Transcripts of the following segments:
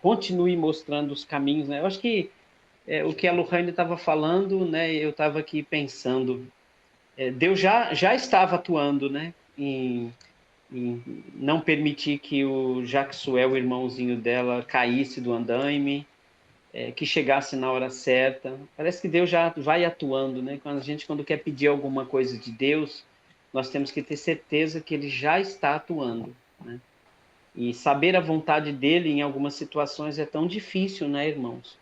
continue mostrando os caminhos, né? Eu acho que o que a Lohane estava falando, né? Eu estava aqui pensando, Deus já estava atuando, né? Em não permitir que o Jaxuel, o irmãozinho dela, caísse do andaime, que chegasse na hora certa. Parece que Deus já vai atuando, né? Quando quer pedir alguma coisa de Deus, nós temos que ter certeza que Ele já está atuando, né? E saber a vontade dele em algumas situações é tão difícil, né, irmãos?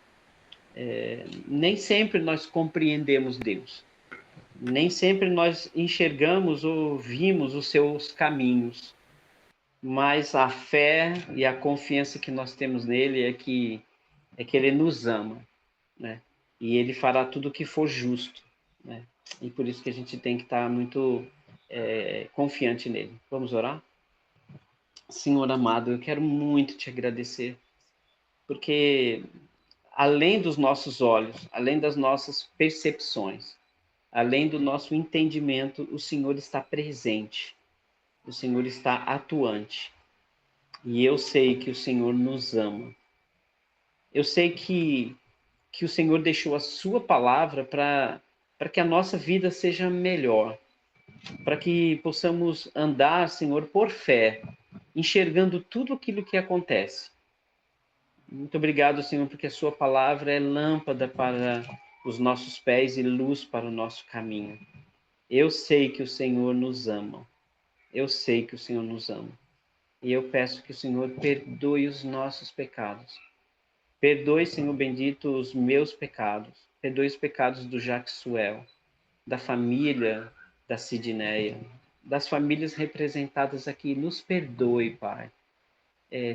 Nem sempre nós compreendemos Deus. Nem sempre nós enxergamos ou vimos os seus caminhos. Mas a fé e a confiança que nós temos nele é que ele nos ama, né? E ele fará tudo o que for justo, né? E por isso que a gente tem que estar muito confiante nele. Vamos orar? Senhor amado, eu quero muito te agradecer, porque além dos nossos olhos, além das nossas percepções, além do nosso entendimento, o Senhor está presente, o Senhor está atuante. E eu sei que o Senhor nos ama. Eu sei que o Senhor deixou a sua palavra para que a nossa vida seja melhor, para que possamos andar, Senhor, por fé, enxergando tudo aquilo que acontece. Muito obrigado, Senhor, porque a sua palavra é lâmpada para os nossos pés e luz para o nosso caminho. Eu sei que o Senhor nos ama. Eu sei que o Senhor nos ama. E eu peço que o Senhor perdoe os nossos pecados. Perdoe, Senhor bendito, os meus pecados. Perdoe os pecados do Jaxuel, da família da Sidneia, das famílias representadas aqui. Nos perdoe, Pai.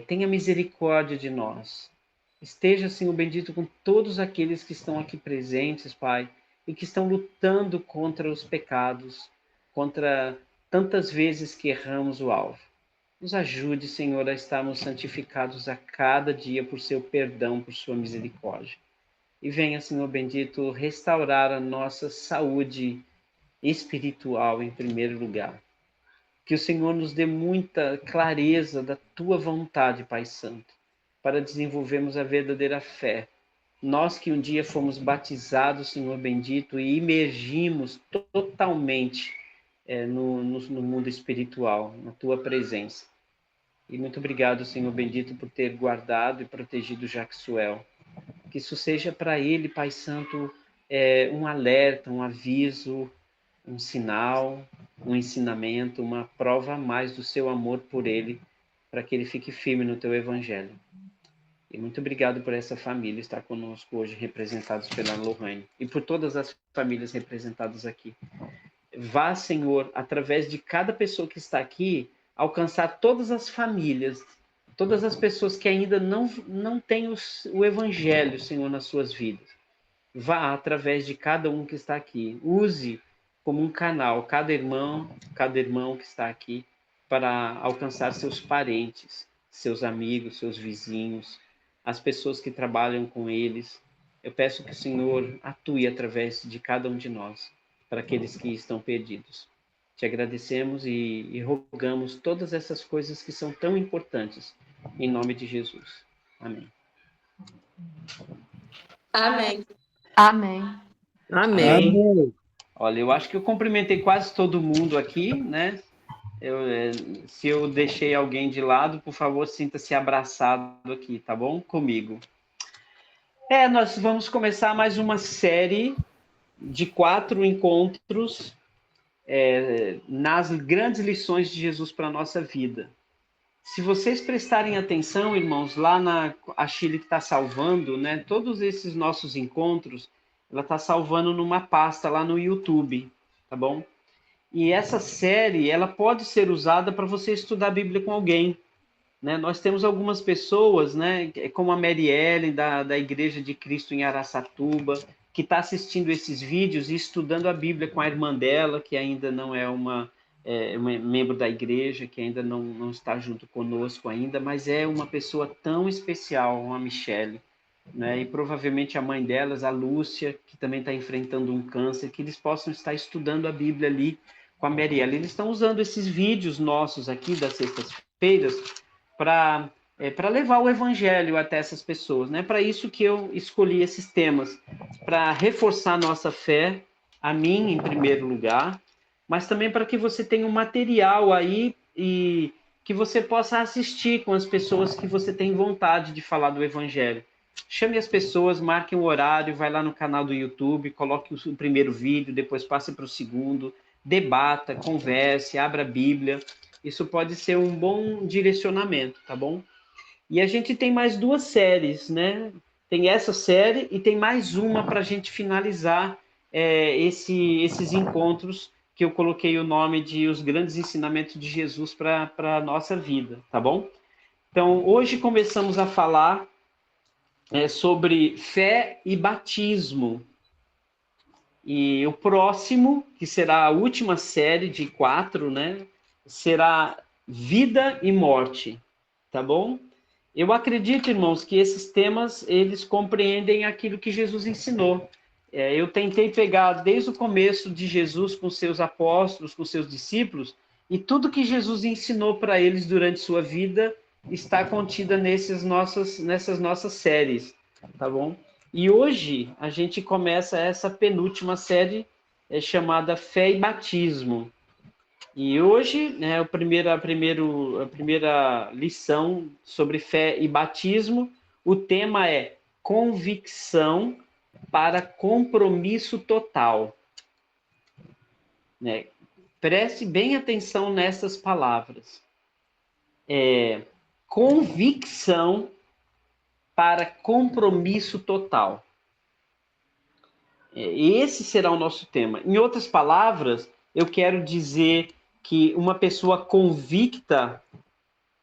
Tenha misericórdia de nós. Esteja, Senhor bendito, com todos aqueles que estão aqui presentes, Pai, e que estão lutando contra os pecados, contra tantas vezes que erramos o alvo. Nos ajude, Senhor, a estarmos santificados a cada dia por seu perdão, por sua misericórdia. E venha, Senhor bendito, restaurar a nossa saúde espiritual em primeiro lugar. Que o Senhor nos dê muita clareza da tua vontade, Pai Santo, para desenvolvermos a verdadeira fé. Nós que um dia fomos batizados, Senhor bendito, e imergimos totalmente no mundo espiritual, na tua presença. E muito obrigado, Senhor bendito, por ter guardado e protegido Jaxuel. Que isso seja para ele, Pai Santo, um alerta, um aviso, um sinal, um ensinamento, uma prova a mais do seu amor por ele, para que ele fique firme no teu evangelho. E muito obrigado por essa família estar conosco hoje, representados pela Lohane, e por todas as famílias representadas aqui. Vá, Senhor, através de cada pessoa que está aqui, alcançar todas as famílias, todas as pessoas que ainda não têm o evangelho, Senhor, nas suas vidas. Vá através de cada um que está aqui. Use como um canal cada irmão que está aqui para alcançar seus parentes, seus amigos, seus vizinhos, as pessoas que trabalham com eles. Eu peço que o Senhor atue através de cada um de nós para aqueles que estão perdidos. Te agradecemos e rogamos todas essas coisas que são tão importantes, em nome de Jesus. Amém. Amém. Amém. Amém. Olha, eu acho que eu cumprimentei quase todo mundo aqui, né? Se eu deixei alguém de lado, por favor, sinta-se abraçado aqui, tá bom? Comigo. Nós vamos começar mais uma série de 4 encontros nas grandes lições de Jesus para a nossa vida. Se vocês prestarem atenção, irmãos, lá a Chile que está salvando, né? Todos esses nossos encontros, ela está salvando numa pasta lá no YouTube, tá bom? E essa série, ela pode ser usada para você estudar a Bíblia com alguém, né? Nós temos algumas pessoas, né, como a Mary Ellen, da Igreja de Cristo em Araçatuba, que está assistindo esses vídeos e estudando a Bíblia com a irmã dela, que ainda não é uma membro da igreja, que ainda não está junto conosco ainda, mas é uma pessoa tão especial, a Michelle, né? E provavelmente a mãe delas, a Lúcia, que também está enfrentando um câncer, que eles possam estar estudando a Bíblia ali com a Mariela. Eles estão usando esses vídeos nossos aqui das sextas-feiras para para levar o evangelho até essas pessoas, né? Para isso que eu escolhi esses temas, para reforçar nossa fé, a mim em primeiro lugar, mas também para que você tenha um material aí e que você possa assistir com as pessoas que você tem vontade de falar do evangelho. Chame as pessoas, marque um horário, vai lá no canal do YouTube, coloque o primeiro vídeo, depois passe para o segundo, debata, converse, abra a Bíblia. Isso pode ser um bom direcionamento, tá bom? E a gente tem mais duas séries, né? Tem essa série e tem mais uma para a gente finalizar esses encontros que eu coloquei o nome de Os Grandes Ensinamentos de Jesus para a nossa vida, tá bom? Então, hoje começamos a falar sobre fé e batismo. E o próximo, que será a última série de 4, né? Será vida e morte, tá bom? Eu acredito, irmãos, que esses temas, eles compreendem aquilo que Jesus ensinou. Eu tentei pegar desde o começo de Jesus com seus apóstolos, com seus discípulos, e tudo que Jesus ensinou para eles durante sua vida está contida nessas nossas séries, tá bom? E hoje a gente começa essa penúltima série chamada Fé e Batismo. E hoje, né, a primeira lição sobre fé e batismo, o tema é convicção para compromisso total. Né? Preste bem atenção nessas palavras. Convicção para compromisso total. Esse será o nosso tema. Em outras palavras, eu quero dizer que uma pessoa convicta,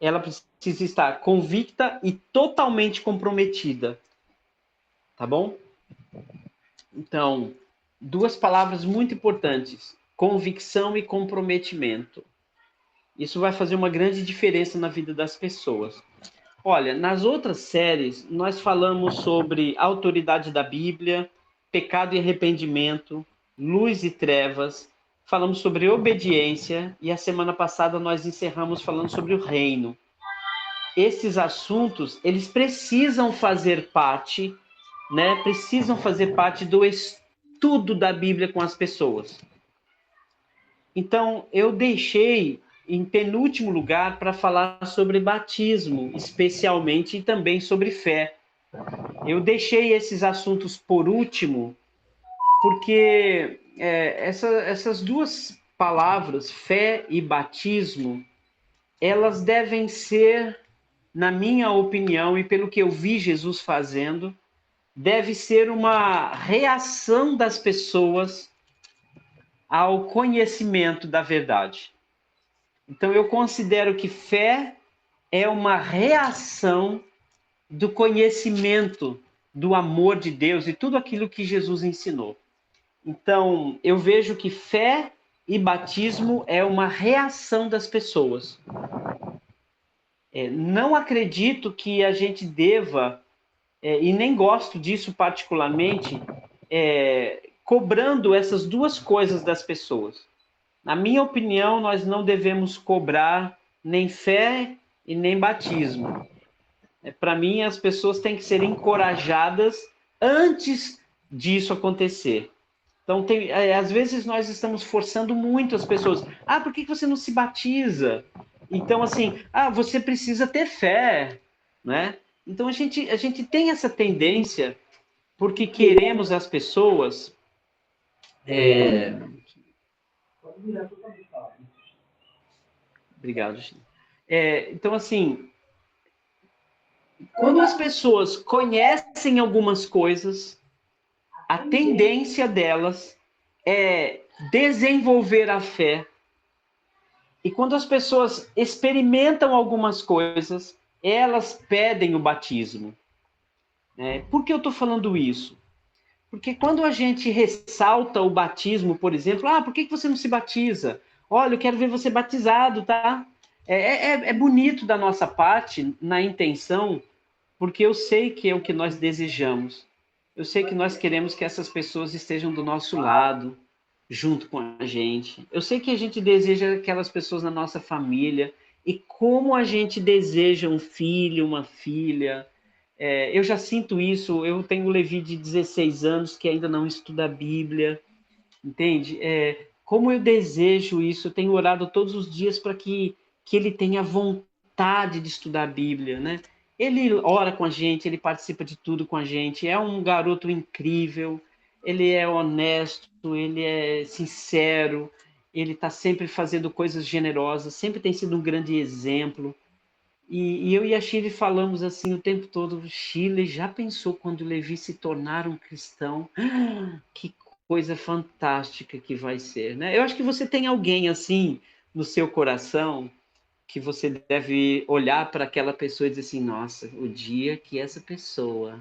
ela precisa estar convicta e totalmente comprometida. Tá bom? Então, duas palavras muito importantes: convicção e comprometimento. Isso vai fazer uma grande diferença na vida das pessoas. Olha, nas outras séries, nós falamos sobre autoridade da Bíblia, pecado e arrependimento, luz e trevas, falamos sobre obediência e a semana passada nós encerramos falando sobre o reino. Esses assuntos, eles precisam fazer parte, né? Precisam fazer parte do estudo da Bíblia com as pessoas. Então, eu deixei em penúltimo lugar para falar sobre batismo, especialmente e também sobre fé. Eu deixei esses assuntos por último, porque essas duas palavras, fé e batismo, elas devem ser, na minha opinião, e pelo que eu vi Jesus fazendo, deve ser uma reação das pessoas ao conhecimento da verdade. Então, eu considero que fé é uma reação do conhecimento do amor de Deus e tudo aquilo que Jesus ensinou. Então, eu vejo que fé e batismo é uma reação das pessoas. Não acredito que a gente deva, e nem gosto disso particularmente, cobrando essas duas coisas das pessoas. Na minha opinião, nós não devemos cobrar nem fé e nem batismo. Para mim, as pessoas têm que ser encorajadas antes disso acontecer. Então, às vezes nós estamos forçando muito as pessoas. Ah, por que você não se batiza? Então, assim, você precisa ter fé, né? Então, a gente tem essa tendência porque queremos as pessoas... Obrigado, Gina. Então, assim, quando as pessoas conhecem algumas coisas, a tendência delas é desenvolver a fé. E quando as pessoas experimentam algumas coisas, elas pedem o batismo. Por que eu estou falando isso? Porque quando a gente ressalta o batismo, por exemplo, por que você não se batiza? Olha, eu quero ver você batizado, tá? É bonito da nossa parte, na intenção, porque eu sei que é o que nós desejamos. Eu sei que nós queremos que essas pessoas estejam do nosso lado, junto com a gente. Eu sei que a gente deseja aquelas pessoas na nossa família. E como a gente deseja um filho, uma filha. Eu já sinto isso, eu tenho o Levi de 16 anos que ainda não estuda a Bíblia, entende? Como eu desejo isso, eu tenho orado todos os dias para que ele tenha vontade de estudar a Bíblia, né? Ele ora com a gente, ele participa de tudo com a gente, é um garoto incrível, ele é honesto, ele é sincero, ele está sempre fazendo coisas generosas, sempre tem sido um grande exemplo. E eu e a Shirley falamos assim o tempo todo, Shirley, já pensou quando o Levi se tornar um cristão? Que coisa fantástica que vai ser, né? Eu acho que você tem alguém assim no seu coração que você deve olhar para aquela pessoa e dizer assim, nossa, o dia que essa pessoa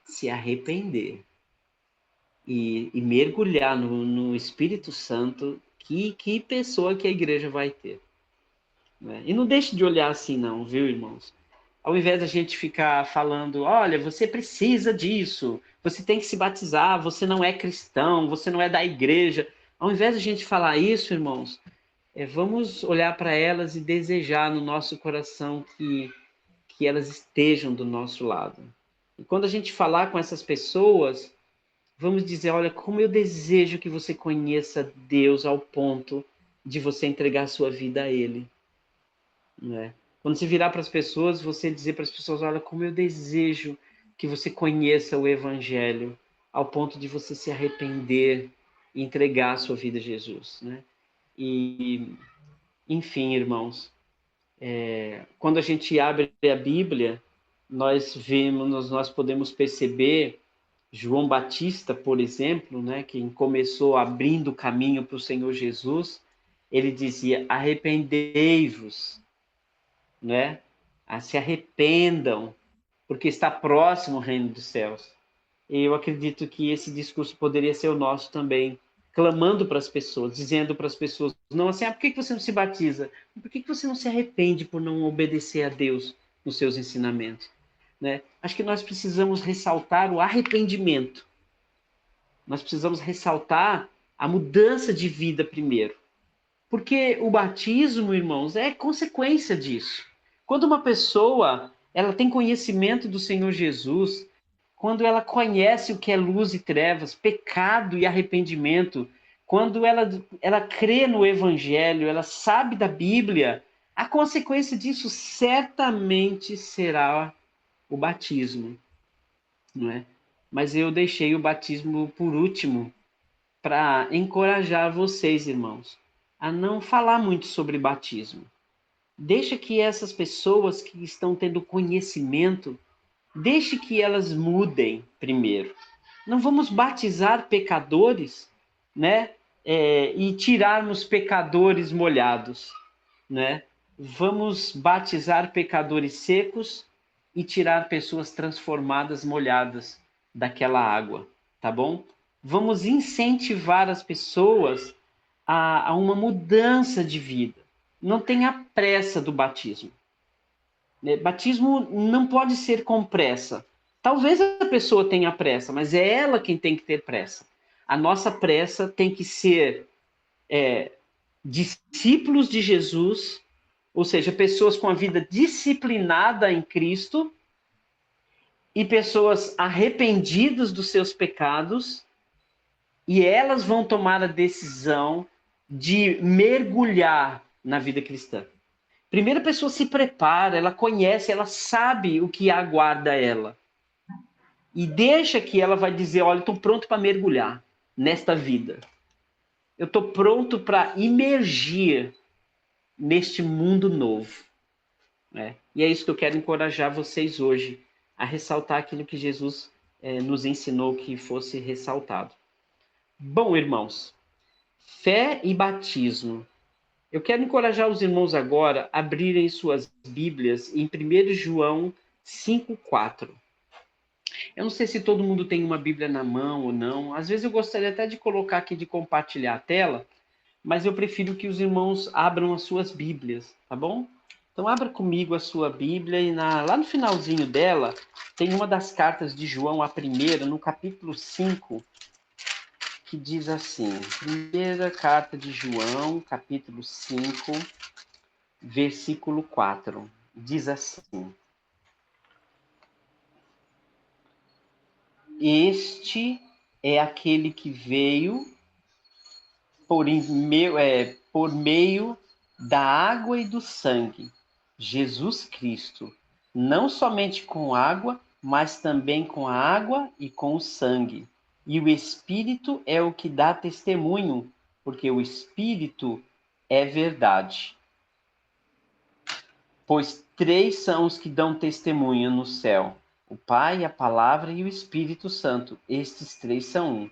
se arrepender e mergulhar no Espírito Santo, que pessoa que a igreja vai ter, né? E não deixe de olhar assim não, viu, irmãos? Ao invés da gente ficar falando, olha, você precisa disso, você tem que se batizar, você não é cristão, você não é da igreja. Ao invés da gente falar isso, irmãos, vamos olhar para elas e desejar no nosso coração que elas estejam do nosso lado. E quando a gente falar com essas pessoas, vamos dizer, olha, como eu desejo que você conheça Deus ao ponto de você entregar a sua vida a Ele, né? Quando você virar para as pessoas, você dizer para as pessoas, olha, como eu desejo que você conheça o Evangelho ao ponto de você se arrepender e entregar a sua vida a Jesus, né? E, enfim, irmãos, quando a gente abre a Bíblia, nós podemos perceber João Batista, por exemplo, né, quem começou abrindo o caminho para o Senhor Jesus, ele dizia, arrependei-vos, né? Se arrependam, porque está próximo o reino dos céus. E eu acredito que esse discurso poderia ser o nosso também, clamando para as pessoas, dizendo para as pessoas, não assim, por que você não se batiza? Por que você não se arrepende por não obedecer a Deus nos seus ensinamentos? Né? Acho que nós precisamos ressaltar o arrependimento. Nós precisamos ressaltar a mudança de vida primeiro. Porque o batismo, irmãos, é consequência disso. Quando uma pessoa ela tem conhecimento do Senhor Jesus, quando ela conhece o que é luz e trevas, pecado e arrependimento, quando ela crê no Evangelho, ela sabe da Bíblia, a consequência disso certamente será o batismo, não é? Mas eu deixei o batismo por último para encorajar vocês, irmãos, a não falar muito sobre batismo. Deixa que essas pessoas que estão tendo conhecimento, deixe que elas mudem primeiro. Não vamos batizar pecadores, né? E tirarmos pecadores molhados, né? Vamos batizar pecadores secos e tirar pessoas transformadas, molhadas daquela água, tá bom? Vamos incentivar as pessoas a uma mudança de vida. Não tenha pressa do batismo. Batismo não pode ser com pressa. Talvez a pessoa tenha pressa, mas é ela quem tem que ter pressa. A nossa pressa tem que ser discípulos de Jesus, ou seja, pessoas com a vida disciplinada em Cristo e pessoas arrependidas dos seus pecados, e elas vão tomar a decisão de mergulhar na vida cristã. Primeiro a pessoa se prepara, ela conhece, ela sabe o que aguarda ela. E deixa que ela vai dizer, olha, estou pronto para mergulhar nesta vida. Eu estou pronto para imergir neste mundo novo. Né? E é isso que eu quero encorajar vocês hoje, a ressaltar aquilo que Jesus nos ensinou que fosse ressaltado. Bom, irmãos, fé e batismo. Eu quero encorajar os irmãos agora a abrirem suas Bíblias em 1 João 5,4. Eu não sei se todo mundo tem uma Bíblia na mão ou não. Às vezes eu gostaria até de colocar aqui, de compartilhar a tela, mas eu prefiro que os irmãos abram as suas Bíblias, tá bom? Então abra comigo a sua Bíblia e lá no finalzinho dela tem uma das cartas de João, a primeira, no capítulo 5, que diz assim, primeira carta de João, capítulo 5, versículo 4. Diz assim: Este é aquele que veio por meio da água e do sangue, Jesus Cristo, não somente com água, mas também com a água e com o sangue. E o Espírito é o que dá testemunho, porque o Espírito é verdade. Pois três são os que dão testemunho no céu: o Pai, a Palavra e o Espírito Santo. Estes três são um.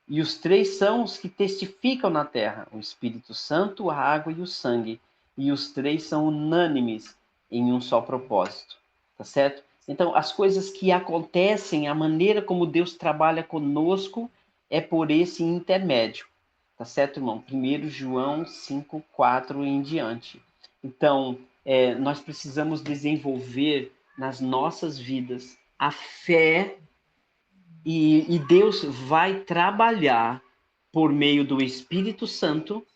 E os três são os que testificam na terra: o Espírito Santo, a água e o sangue. E os três são unânimes em um só propósito. Tá certo? Então, as coisas que acontecem, a maneira como Deus trabalha conosco é por esse intermédio. Tá certo, irmão? 1 João 5:4 e em diante. Então, nós precisamos desenvolver nas nossas vidas a fé e Deus vai trabalhar por meio do Espírito Santo.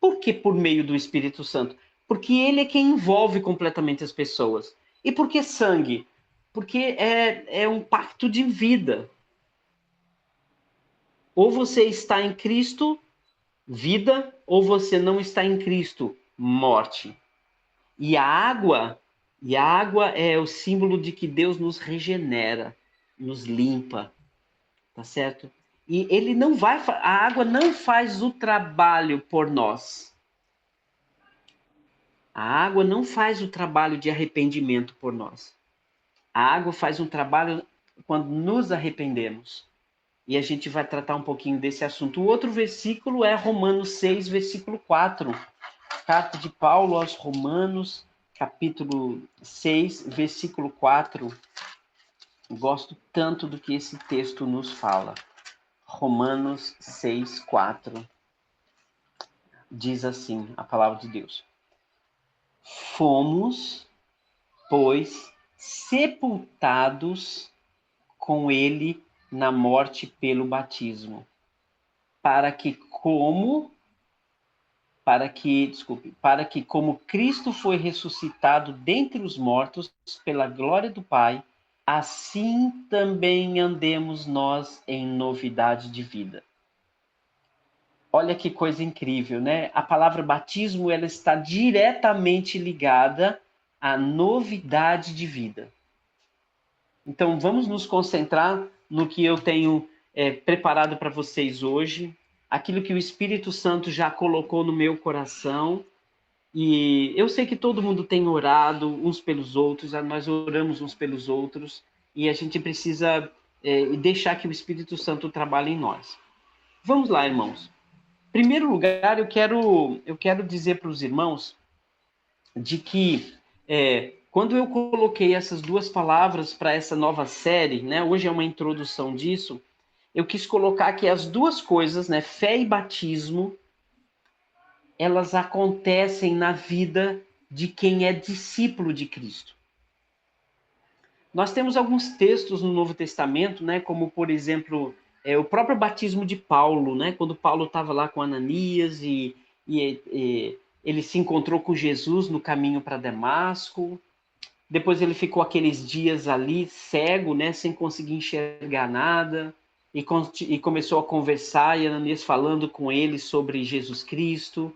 Por que por meio do Espírito Santo? Porque ele é quem envolve completamente as pessoas. E por que sangue? Porque é um pacto de vida. Ou você está em Cristo, vida, ou você não está em Cristo, morte. E a água é o símbolo de que Deus nos regenera, nos limpa, tá certo? E ele não vai, a água não faz o trabalho por nós. A água não faz o trabalho de arrependimento por nós. A água faz um trabalho quando nos arrependemos. E a gente vai tratar um pouquinho desse assunto. O outro versículo é Romanos 6, versículo 4. Carta de Paulo aos Romanos, capítulo 6, versículo 4. Gosto tanto do que esse texto nos fala. Romanos 6, 4. Diz assim a palavra de Deus: Fomos, pois, sepultados com ele na morte pelo batismo, para que como Cristo foi ressuscitado dentre os mortos pela glória do Pai, assim também andemos nós em novidade de vida. Olha que coisa incrível, né? A palavra batismo, ela está diretamente ligada à novidade de vida. Então, vamos nos concentrar no que eu tenho preparado para vocês hoje, aquilo que o Espírito Santo já colocou no meu coração. E eu sei que todo mundo tem orado uns pelos outros, nós oramos uns pelos outros, e a gente precisa deixar que o Espírito Santo trabalhe em nós. Vamos lá, irmãos. Em primeiro lugar, eu quero dizer para os irmãos de que quando eu coloquei essas duas palavras para essa nova série, né, hoje é uma introdução disso, eu quis colocar que as duas coisas, né, fé e batismo, elas acontecem na vida de quem é discípulo de Cristo. Nós temos alguns textos no Novo Testamento, né, como, por exemplo, o próprio batismo de Paulo, né, quando Paulo estava lá com Ananias e ele se encontrou com Jesus no caminho para Damasco. Depois ele ficou aqueles dias ali cego, né, sem conseguir enxergar nada, e começou a conversar, e Ananias falando com ele sobre Jesus Cristo.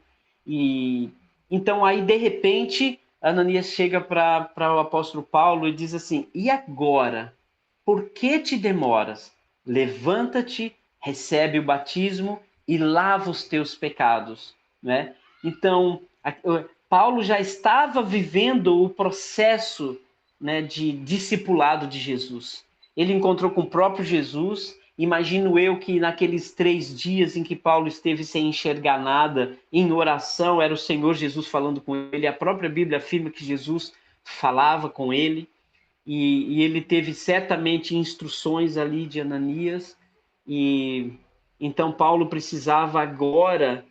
E então aí de repente Ananias chega para o apóstolo Paulo e diz assim: "E agora? Por que te demoras? Levanta-te, recebe o batismo e lava os teus pecados", né? Então, Paulo já estava vivendo o processo, né, de discipulado de Jesus. Ele encontrou com o próprio Jesus. Imagino eu que naqueles 3 dias em que Paulo esteve sem enxergar nada, em oração, era o Senhor Jesus falando com ele. A própria Bíblia afirma que Jesus falava com ele. E ele teve certamente instruções ali de Ananias. E então Paulo precisava agora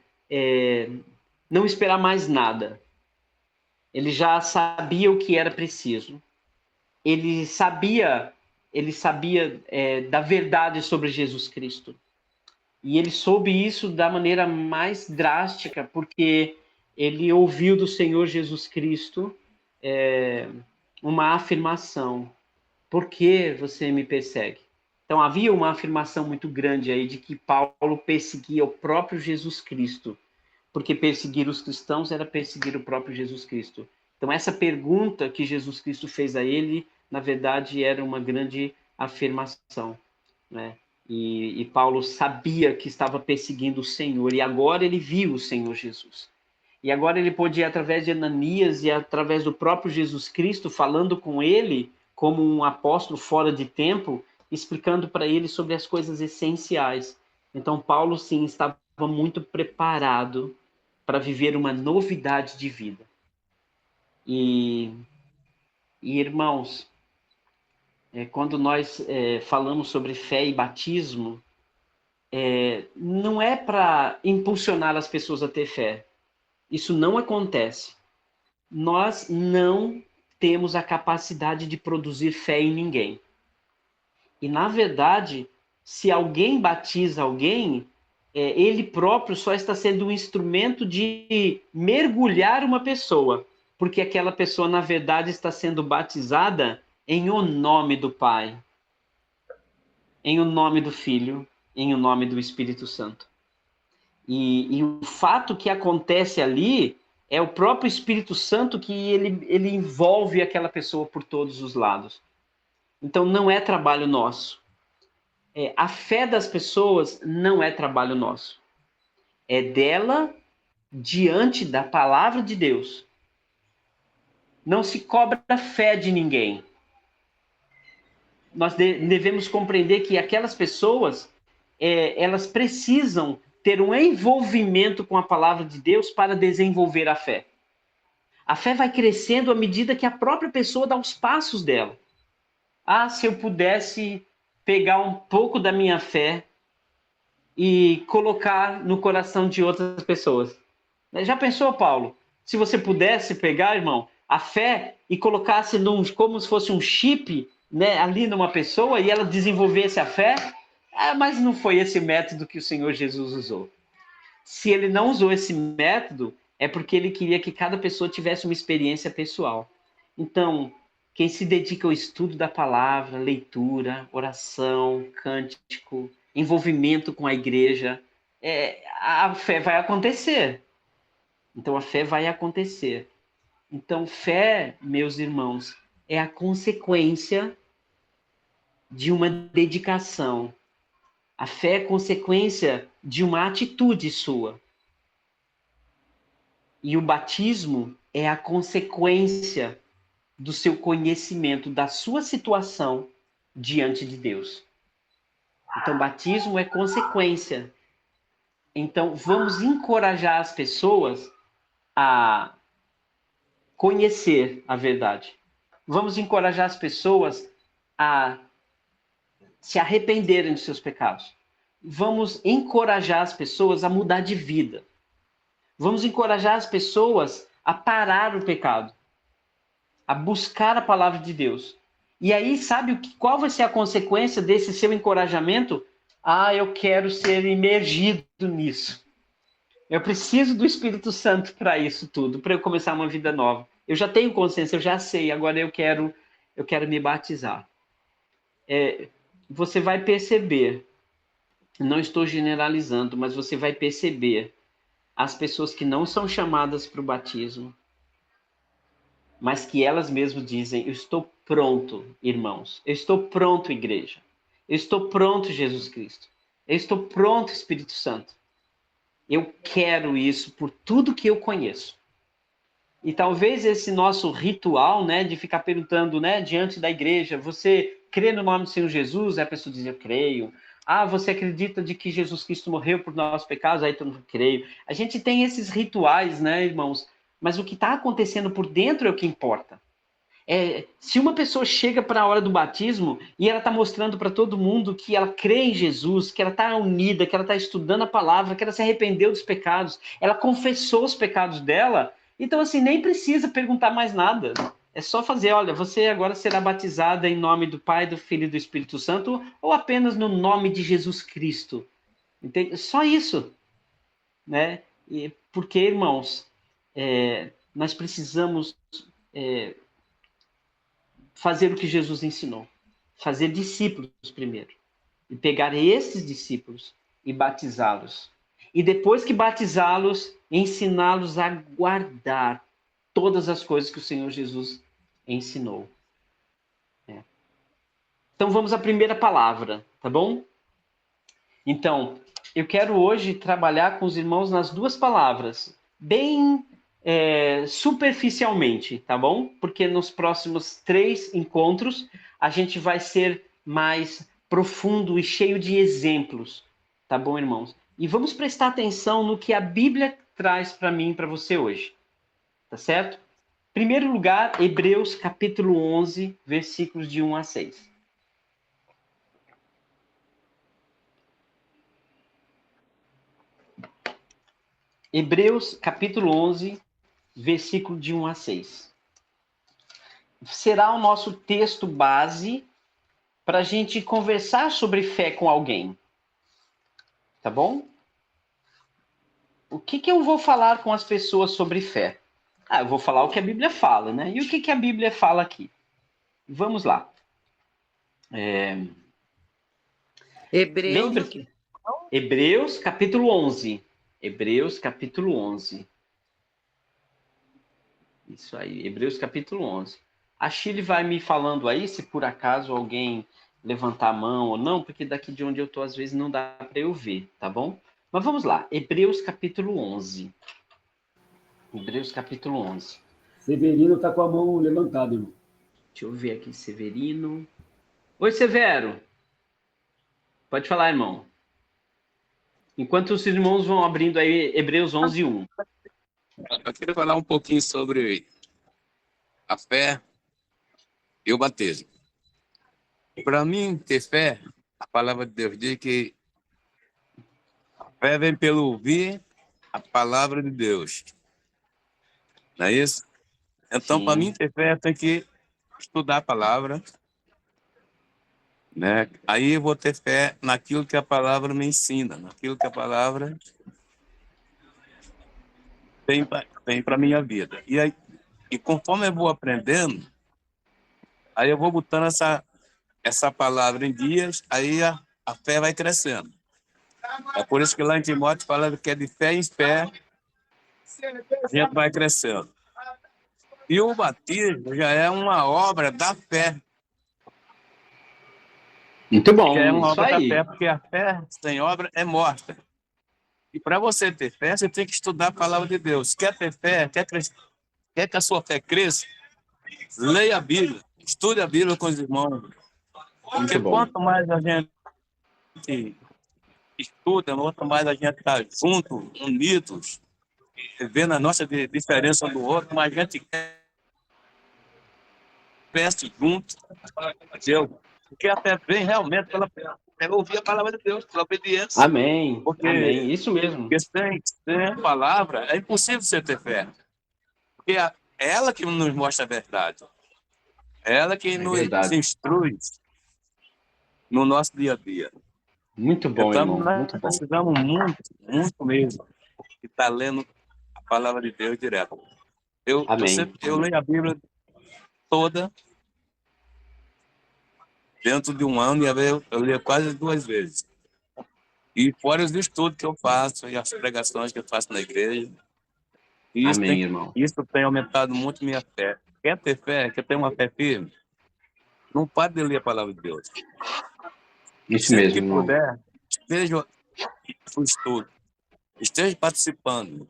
não esperar mais nada. Ele já sabia o que era preciso. Ele sabia da verdade sobre Jesus Cristo. E ele soube isso da maneira mais drástica, porque ele ouviu do Senhor Jesus Cristo uma afirmação: por que você me persegue? Então havia uma afirmação muito grande aí de que Paulo perseguia o próprio Jesus Cristo, porque perseguir os cristãos era perseguir o próprio Jesus Cristo. Então essa pergunta que Jesus Cristo fez a ele, na verdade, era uma grande afirmação, né? E Paulo sabia que estava perseguindo o Senhor, e agora ele viu o Senhor Jesus. E agora ele pôde ir através de Ananias e através do próprio Jesus Cristo, falando com ele como um apóstolo fora de tempo, explicando para ele sobre as coisas essenciais. Então Paulo, sim, estava muito preparado para viver uma novidade de vida. E irmãos, quando nós falamos sobre fé e batismo, não é para impulsionar as pessoas a ter fé. Isso não acontece. Nós não temos a capacidade de produzir fé em ninguém. E, na verdade, se alguém batiza alguém, ele próprio só está sendo um instrumento de mergulhar uma pessoa, porque aquela pessoa, na verdade, está sendo batizada em o nome do Pai, em o nome do Filho, em o nome do Espírito Santo. E o fato que acontece ali é o próprio Espírito Santo que ele envolve aquela pessoa por todos os lados. Então não é trabalho nosso. A fé das pessoas não é trabalho nosso. É dela diante da palavra de Deus. Não se cobra a fé de ninguém. Nós devemos compreender que aquelas pessoas, elas precisam ter um envolvimento com a palavra de Deus para desenvolver a fé. A fé vai crescendo à medida que a própria pessoa dá os passos dela. Ah, se eu pudesse pegar um pouco da minha fé e colocar no coração de outras pessoas. Já pensou, Paulo? Se você pudesse pegar, irmão, a fé e colocasse como se fosse um chip, né, ali numa pessoa e ela desenvolvesse a fé? Mas não foi esse método que o Senhor Jesus usou. Se ele não usou esse método, é porque ele queria que cada pessoa tivesse uma experiência pessoal. Então, quem se dedica ao estudo da palavra, leitura, oração, cântico, envolvimento com a igreja, a fé vai acontecer. Então, a fé vai acontecer. Então, fé, meus irmãos, é a consequência de uma dedicação. A fé é consequência de uma atitude sua. E o batismo é a consequência do seu conhecimento da sua situação diante de Deus. Então, batismo é consequência. Então, vamos encorajar as pessoas a conhecer a verdade. Vamos encorajar as pessoas a se arrependerem dos seus pecados. Vamos encorajar as pessoas a mudar de vida. Vamos encorajar as pessoas a parar o pecado, a buscar a palavra de Deus. E aí, sabe qual vai ser a consequência desse seu encorajamento? Eu quero ser imergido nisso. Eu preciso do Espírito Santo para isso tudo, para eu começar uma vida nova. Eu já tenho consciência, eu já sei, agora eu quero me batizar. Você vai perceber, não estou generalizando, mas você vai perceber as pessoas que não são chamadas para o batismo, mas que elas mesmas dizem: eu estou pronto, irmãos. Eu estou pronto, igreja. Eu estou pronto, Jesus Cristo. Eu estou pronto, Espírito Santo. Eu quero isso por tudo que eu conheço. E talvez esse nosso ritual, né, de ficar perguntando, né, diante da igreja: você crê no nome do Senhor Jesus? Aí a pessoa diz: eu creio. Você acredita de que Jesus Cristo morreu por nossos pecados? Aí todo mundo creio. A gente tem esses rituais, né, irmãos? Mas o que está acontecendo por dentro é o que importa. Se uma pessoa chega para a hora do batismo e ela está mostrando para todo mundo que ela crê em Jesus, que ela está unida, que ela está estudando a palavra, que ela se arrependeu dos pecados, ela confessou os pecados dela, então assim, nem precisa perguntar mais nada. É só fazer: olha, você agora será batizada em nome do Pai, do Filho e do Espírito Santo, ou apenas no nome de Jesus Cristo. Entende? Só isso, né? Porque, irmãos, nós precisamos fazer o que Jesus ensinou. Fazer discípulos primeiro. E pegar esses discípulos e batizá-los. E depois que batizá-los, ensiná-los a guardar todas as coisas que o Senhor Jesus ensinou. Então vamos à primeira palavra, tá bom? Então, eu quero hoje trabalhar com os irmãos nas duas palavras, bem superficialmente, tá bom? Porque nos próximos 3 encontros a gente vai ser mais profundo e cheio de exemplos, tá bom, irmãos? E vamos prestar atenção no que a Bíblia traz para mim e para você hoje, tá certo? Em primeiro lugar, Hebreus capítulo 11, versículos de 1 a 6. Hebreus capítulo 11, versículo de 1 a 6. Será o nosso texto base para a gente conversar sobre fé com alguém. Tá bom? O que eu vou falar com as pessoas sobre fé? Eu vou falar o que a Bíblia fala, né? E o que a Bíblia fala aqui? Vamos lá. Lembra que Hebreus capítulo 11. Hebreus capítulo 11. Isso aí, Hebreus capítulo 11. A Shirley vai me falando aí, se por acaso alguém levantar a mão ou não, porque daqui de onde eu estou, às vezes, não dá para eu ver, tá bom? Mas vamos lá, Hebreus capítulo 11. Hebreus capítulo 11. Severino está com a mão levantada, irmão. Deixa eu ver aqui, Severino. Oi, Severo. Pode falar, irmão. Enquanto os irmãos vão abrindo aí Hebreus 11, 1. Eu queria falar um pouquinho sobre a fé e o batismo. Para mim, ter fé, a palavra de Deus diz que a fé vem pelo ouvir a palavra de Deus. Não é isso? Então, para mim, ter fé, eu tenho que estudar a palavra, né? Aí eu vou ter fé naquilo que a palavra me ensina, naquilo que a palavra tem para a minha vida. E conforme eu vou aprendendo, aí eu vou botando essa palavra em dias, aí a fé vai crescendo. É por isso que lá em Timóteo fala que é de fé em fé, a gente vai crescendo. E o batismo já é uma obra da fé. Muito bom, Já é uma isso obra aí. da fé, porque a fé sem obra é morta. E para você ter fé, você tem que estudar a palavra de Deus. Quer ter fé, quer que a sua fé cresça, leia a Bíblia, estude a Bíblia com os irmãos. Porque quanto mais a gente estuda, quanto mais a gente está junto, unidos, vendo a nossa diferença do outro, mais a gente cresce junto. Porque a fé vem realmente pela ouvir a palavra de Deus, pela obediência. Amém, amém, isso mesmo. Porque sem a palavra é impossível você ter fé. Porque é ela que nos mostra a verdade. É ela que nos instrui no nosso dia a dia. Muito bom, então, irmão, nós muito bom. precisamos muito mesmo de estar lendo a palavra de Deus direto. Eu leio a Bíblia toda dentro de um ano, e eu leio quase 2 vezes. E fora os estudos que eu faço e as pregações que eu faço na igreja. E irmão. Isso tem aumentado muito minha fé. Quer ter fé, quer ter uma fé firme, não pare de ler a palavra de Deus. Isso Sempre mesmo, que irmão. puder, esteja no estudo, esteja participando.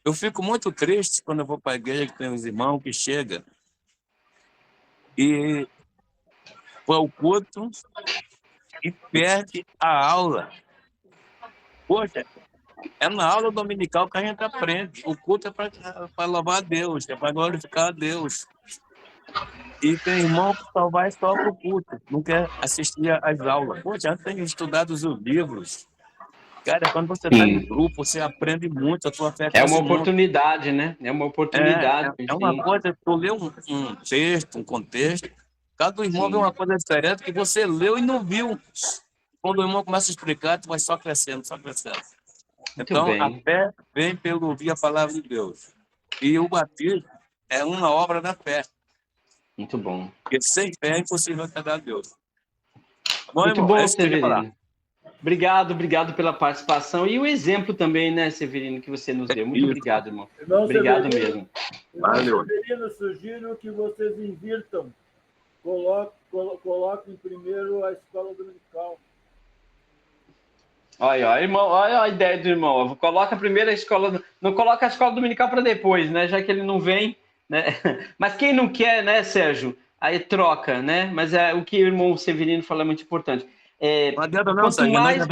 Eu fico muito triste quando eu vou para a igreja, que tem uns irmãos que chegam e vai ao culto e perde a aula. Poxa, é na aula dominical que a gente aprende. O culto é para louvar a Deus, é para glorificar a Deus. E tem irmão que só vai só para o culto, não quer assistir às aulas. Poxa, a gente tem estudado os livros. Cara, quando você está em grupo, você aprende muito, a sua fé cresce. É uma oportunidade, né? É uma oportunidade. É uma coisa, tu lê um texto, um contexto, cada irmão vê uma coisa diferente que você leu e não viu. Quando o irmão começa a explicar, tu vai só crescendo, só crescendo. Então, a fé vem pelo ouvir a palavra de Deus. E o batismo é uma obra da fé. Muito bom. Porque sem fé é impossível agradar a Deus. Tá bom, Muito irmão? É bom, isso que eu queria falar. Severino. Obrigado pela participação e o exemplo também, né, Severino, que você nos deu. Muito Isso. obrigado, irmão. Irmão Obrigado Severino, mesmo. Valeu. Severino, sugiro que vocês invirtam. Coloquem primeiro a escola dominical. Olha, irmão, olha a ideia do irmão. Coloca primeiro a escola, não coloca a escola dominical para depois, né? Já que ele não vem, né? Mas quem não quer, né, Sérgio? Aí troca, né? Mas o que o irmão Severino fala é muito importante. Não adianta não, Quanto Sérgio. mais,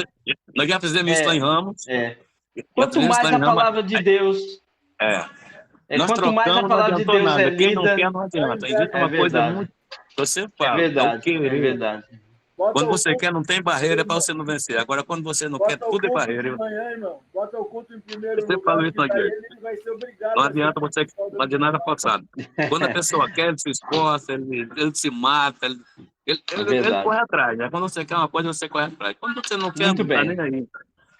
Nós já fizemos isso lá em Ramos. Já quanto fizemos isso mais lá a em Ramos. palavra de Deus, Nós quanto mais a trocamos, não palavra de adiantou Deus é nada. Quem não lida, quer, não adianta. Existe é uma coisa verdade. muito... Você É fala, é o verdade, é querer. verdade. Quando você quer, não tem barreira para você não vencer. Agora, quando você não quer, tudo é barreira. De manhã, irmão. Bota o culto em primeiro Você lugar, falou isso, que daí Nogueira. ele vai ser obrigado Não a adianta você fazer nada forçado. Quando a pessoa quer, ele se esforça, ele se mata, ele verdade. corre atrás. Né? Quando você quer uma coisa, você corre atrás. Quando você não quer, Muito não tá bem. nem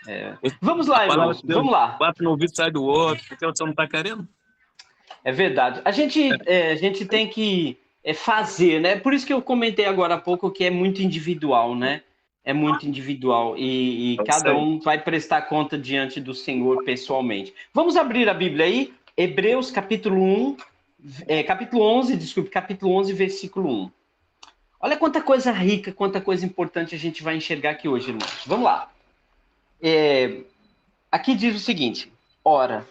aí. Vamos lá, A palavra irmãos. de Deus Vamos lá. bate no ouvido e sai do outro, porque você não está querendo. É verdade. A gente tem que fazer, né? Por isso que eu comentei agora há pouco que é muito individual, né? É muito individual e cada um vai prestar conta diante do Senhor pessoalmente. Vamos abrir a Bíblia aí, Hebreus capítulo 11, versículo 1. Olha quanta coisa rica, quanta coisa importante a gente vai enxergar aqui hoje, irmãos. Vamos lá. Aqui diz o seguinte: ora,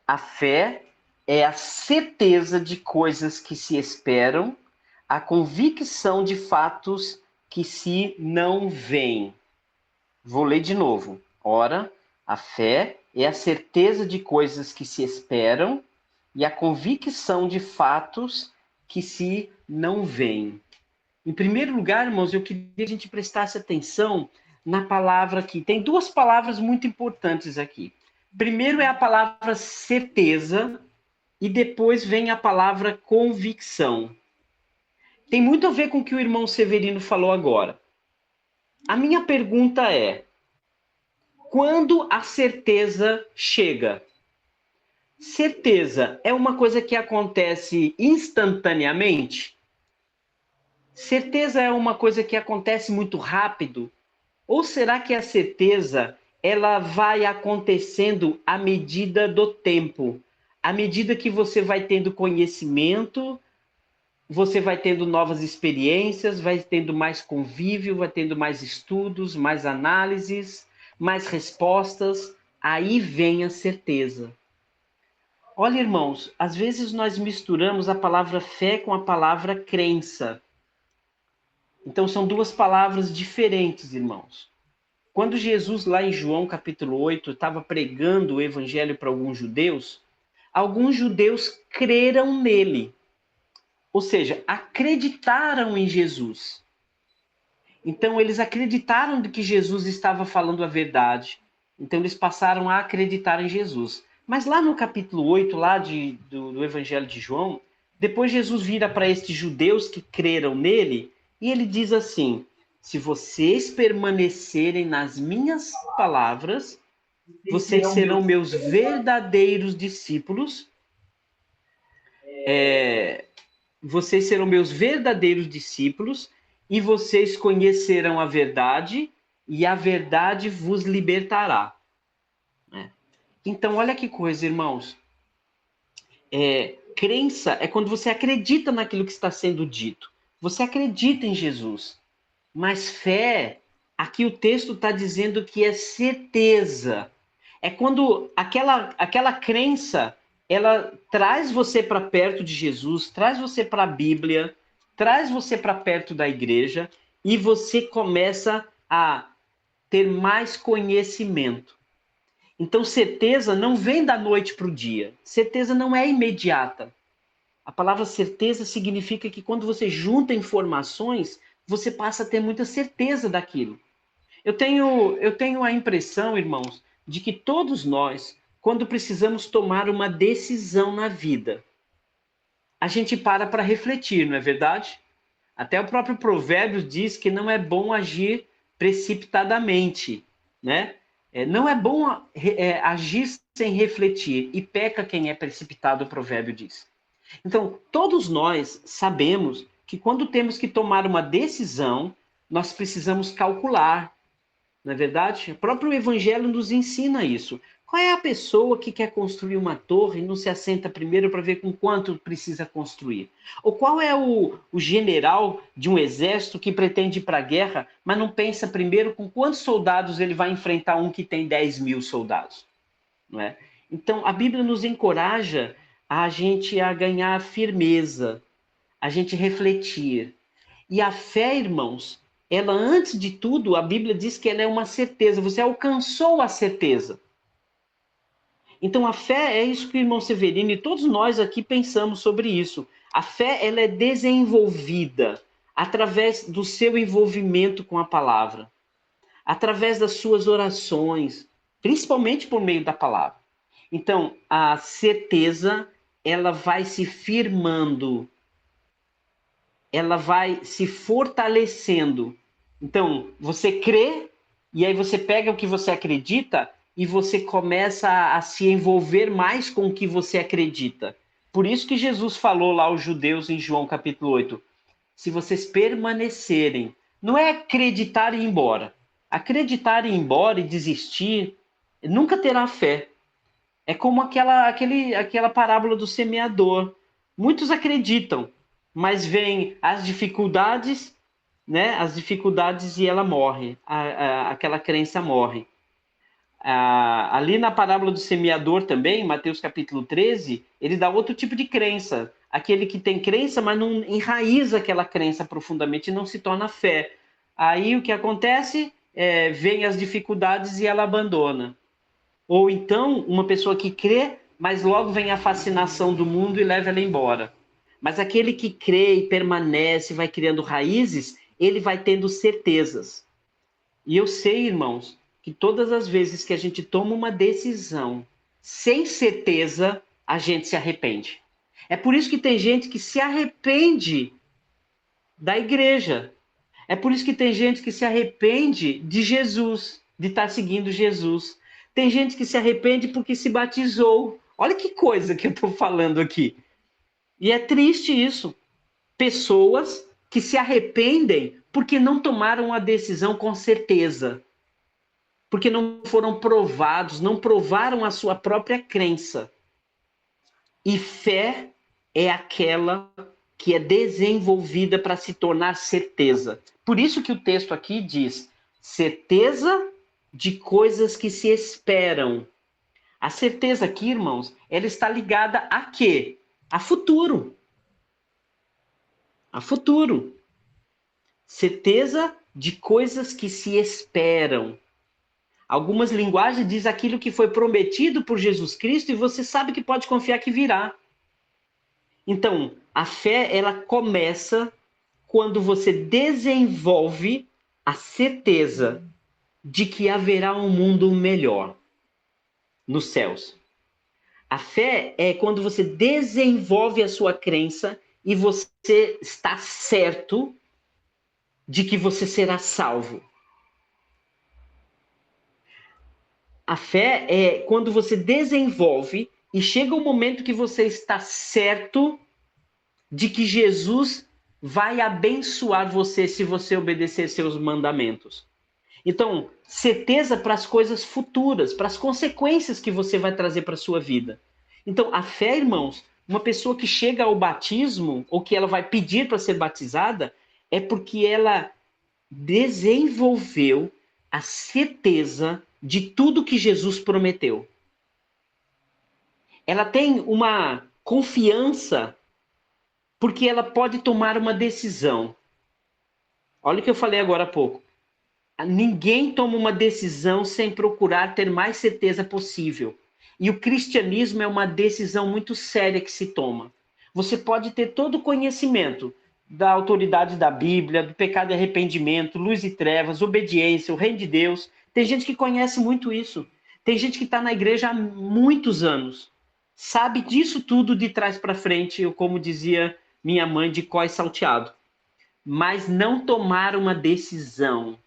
a fé é a certeza de coisas que se esperam, a convicção de fatos que se não veem. Vou ler de novo. Ora, a fé é a certeza de coisas que se esperam e a convicção de fatos que se não veem. Em primeiro lugar, irmãos, eu queria que a gente prestasse atenção na palavra aqui. Tem duas palavras muito importantes aqui. Primeiro é a palavra certeza e depois vem a palavra convicção. Tem muito a ver com o que o irmão Severino falou agora. A minha pergunta é: quando a certeza chega? Certeza é uma coisa que acontece instantaneamente? Certeza é uma coisa que acontece muito rápido? Ou será que a certeza ela vai acontecendo à medida do tempo? À medida que você vai tendo conhecimento, você vai tendo novas experiências, vai tendo mais convívio, vai tendo mais estudos, mais análises, mais respostas, aí vem a certeza. Olha, irmãos, às vezes nós misturamos a palavra fé com a palavra crença. Então são duas palavras diferentes, irmãos. Quando Jesus, lá em João capítulo 8, estava pregando o evangelho para alguns judeus creram nele. Ou seja, acreditaram em Jesus. Então, eles acreditaram de que Jesus estava falando a verdade. Então, eles passaram a acreditar em Jesus. Mas lá no capítulo 8, lá do Evangelho de João, depois Jesus vira para estes judeus que creram nele e ele diz assim: se vocês permanecerem nas minhas palavras, vocês serão meus verdadeiros discípulos. Vocês serão meus verdadeiros discípulos e vocês conhecerão a verdade e a verdade vos libertará. Então, olha que coisa, irmãos. Crença é quando você acredita naquilo que está sendo dito. Você acredita em Jesus. Mas fé, aqui o texto está dizendo que é certeza. É quando aquela crença, ela traz você para perto de Jesus, traz você para a Bíblia, traz você para perto da igreja e você começa a ter mais conhecimento. Então, certeza não vem da noite para o dia. Certeza não é imediata. A palavra certeza significa que quando você junta informações, você passa a ter muita certeza daquilo. Eu tenho a impressão, irmãos, de que todos nós, quando precisamos tomar uma decisão na vida, a gente para refletir, não é verdade? Até o próprio Provérbios diz que não é bom agir precipitadamente, né? Não é bom agir sem refletir, e peca quem é precipitado, o provérbio diz. Então, todos nós sabemos que quando temos que tomar uma decisão, nós precisamos calcular, não é verdade? O próprio Evangelho nos ensina isso. Qual é a pessoa que quer construir uma torre e não se assenta primeiro para ver com quanto precisa construir? Ou qual é o general de um exército que pretende ir para a guerra, mas não pensa primeiro com quantos soldados ele vai enfrentar um que tem 10.000 soldados? Não é? Então, a Bíblia nos encoraja a gente a ganhar firmeza, a gente refletir. E a fé, irmãos, ela, antes de tudo, a Bíblia diz que ela é uma certeza. Você alcançou a certeza. Então, a fé é isso que o irmão Severino e todos nós aqui pensamos sobre isso. A fé, ela é desenvolvida através do seu envolvimento com a palavra, através das suas orações, principalmente por meio da palavra. Então, a certeza, ela vai se firmando, ela vai se fortalecendo. Então, você crê, e aí você pega o que você acredita e você começa a se envolver mais com o que você acredita. Por isso que Jesus falou lá aos judeus em João capítulo 8, se vocês permanecerem, não é acreditar e ir embora. Acreditar e ir embora e desistir, nunca terá fé. É como aquela parábola do semeador. Muitos acreditam, mas vêm as dificuldades, né? As dificuldades e ela morre. Aquela crença morre. Ali na parábola do semeador também, Mateus capítulo 13, ele dá outro tipo de crença. Aquele que tem crença, mas não enraiza aquela crença profundamente e não se torna fé. Aí o que acontece? Vem as dificuldades e ela abandona. Ou então, uma pessoa que crê, mas logo vem a fascinação do mundo e leva ela embora. Mas aquele que crê e permanece, vai criando raízes, ele vai tendo certezas. E eu sei, irmãos, que todas as vezes que a gente toma uma decisão sem certeza, a gente se arrepende. É por isso que tem gente que se arrepende da igreja. É por isso que tem gente que se arrepende de Jesus, de estar seguindo Jesus. Tem gente que se arrepende porque se batizou. Olha que coisa que eu estou falando aqui. E é triste isso. Pessoas que se arrependem porque não tomaram a decisão com certeza. Porque não foram provados, não provaram a sua própria crença. E fé é aquela que é desenvolvida para se tornar certeza. Por isso que o texto aqui diz: certeza de coisas que se esperam. A certeza aqui, irmãos, ela está ligada a quê? A futuro. A futuro. Certeza de coisas que se esperam. Algumas linguagens diz aquilo que foi prometido por Jesus Cristo e você sabe que pode confiar que virá. Então, a fé, ela começa quando você desenvolve a certeza de que haverá um mundo melhor nos céus. A fé é quando você desenvolve a sua crença e você está certo de que você será salvo. A fé é quando você desenvolve e chega o momento que você está certo de que Jesus vai abençoar você se você obedecer seus mandamentos. Então, certeza para as coisas futuras, para as consequências que você vai trazer para a sua vida. Então, a fé, irmãos, uma pessoa que chega ao batismo, ou que ela vai pedir para ser batizada, é porque ela desenvolveu a certeza de tudo que Jesus prometeu. Ela tem uma confiança porque ela pode tomar uma decisão. Olha o que eu falei agora há pouco. Ninguém toma uma decisão sem procurar ter mais certeza possível. E o cristianismo é uma decisão muito séria que se toma. Você pode ter todo o conhecimento da autoridade da Bíblia, do pecado e arrependimento, luz e trevas, obediência, o reino de Deus. Tem gente que conhece muito isso. Tem gente que está na igreja há muitos anos. Sabe disso tudo de trás para frente, ou como dizia minha mãe, de có e salteado. Mas não tomar uma decisão.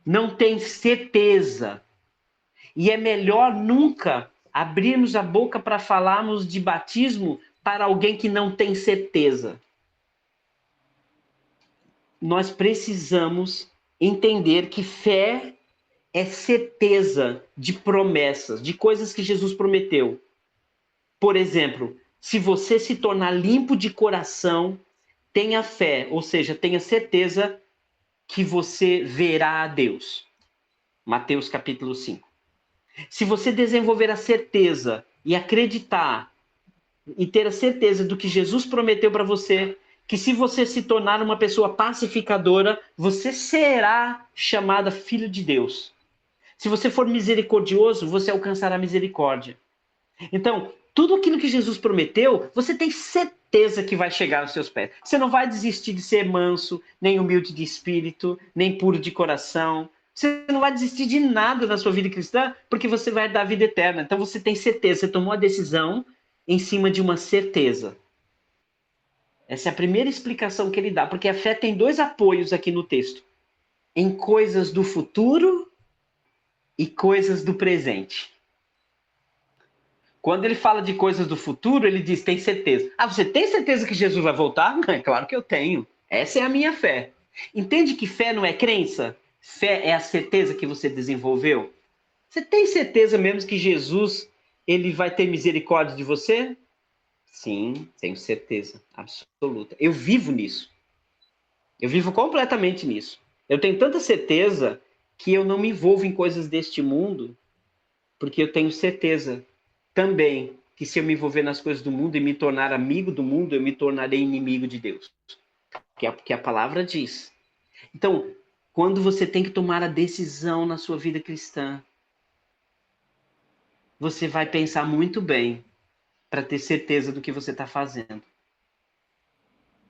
não tem certeza. E é melhor nunca abrirmos a boca para falarmos de batismo para alguém que não tem certeza. Nós precisamos entender que fé é certeza de promessas, de coisas que Jesus prometeu. Por exemplo, se você se tornar limpo de coração, tenha fé, ou seja, tenha certeza que você verá a Deus. Mateus capítulo 5. Se você desenvolver a certeza e acreditar e ter a certeza do que Jesus prometeu para você, que se você se tornar uma pessoa pacificadora, você será chamada filho de Deus. Se você for misericordioso, você alcançará misericórdia. Então, tudo aquilo que Jesus prometeu, você tem certeza que vai chegar aos seus pés. Você não vai desistir de ser manso, nem humilde de espírito, nem puro de coração. Você não vai desistir de nada na sua vida cristã, porque você vai dar a vida eterna. Então você tem certeza, você tomou a decisão em cima de uma certeza. Essa é a primeira explicação que ele dá, porque a fé tem dois apoios aqui no texto. Em coisas do futuro e coisas do presente. Quando ele fala de coisas do futuro, ele diz, tem certeza. Ah, você tem certeza que Jesus vai voltar? É claro que eu tenho. Essa é a minha fé. Entende que fé não é crença? Fé é a certeza que você desenvolveu. Você tem certeza mesmo que Jesus ele vai ter misericórdia de você? Sim, tenho certeza absoluta. Eu vivo nisso. Eu vivo completamente nisso. Eu tenho tanta certeza que eu não me envolvo em coisas deste mundo, porque eu tenho certeza também que se eu me envolver nas coisas do mundo e me tornar amigo do mundo, eu me tornarei inimigo de Deus. Que é o que a palavra diz. Então, quando você tem que tomar a decisão na sua vida cristã, você vai pensar muito bem para ter certeza do que você está fazendo.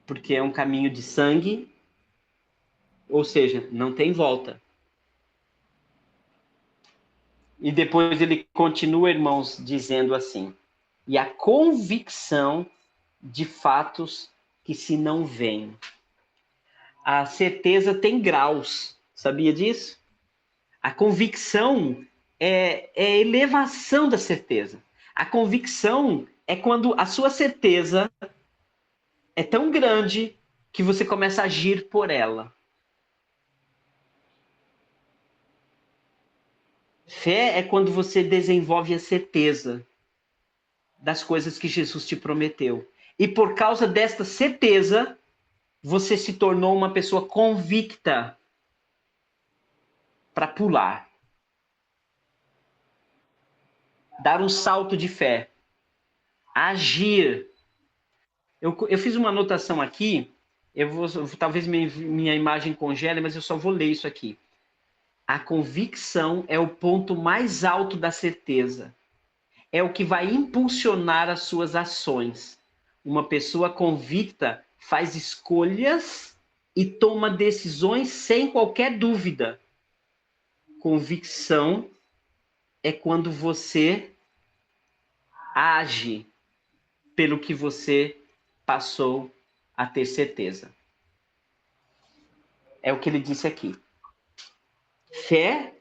Porque é um caminho de sangue, ou seja, não tem volta. E depois ele continua, irmãos, dizendo assim, e a convicção de fatos que se não veem. A certeza tem graus, sabia disso? A convicção é a elevação da certeza. A convicção é quando a sua certeza é tão grande que você começa a agir por ela. Fé é quando você desenvolve a certeza das coisas que Jesus te prometeu. E por causa desta certeza, você se tornou uma pessoa convicta para pular. Dar um salto de fé. Agir. Eu fiz uma anotação aqui, talvez minha imagem congele, mas eu só vou ler isso aqui. A convicção é o ponto mais alto da certeza. É o que vai impulsionar as suas ações. Uma pessoa convicta faz escolhas e toma decisões sem qualquer dúvida. Convicção é quando você age pelo que você passou a ter certeza. É o que ele disse aqui. Fé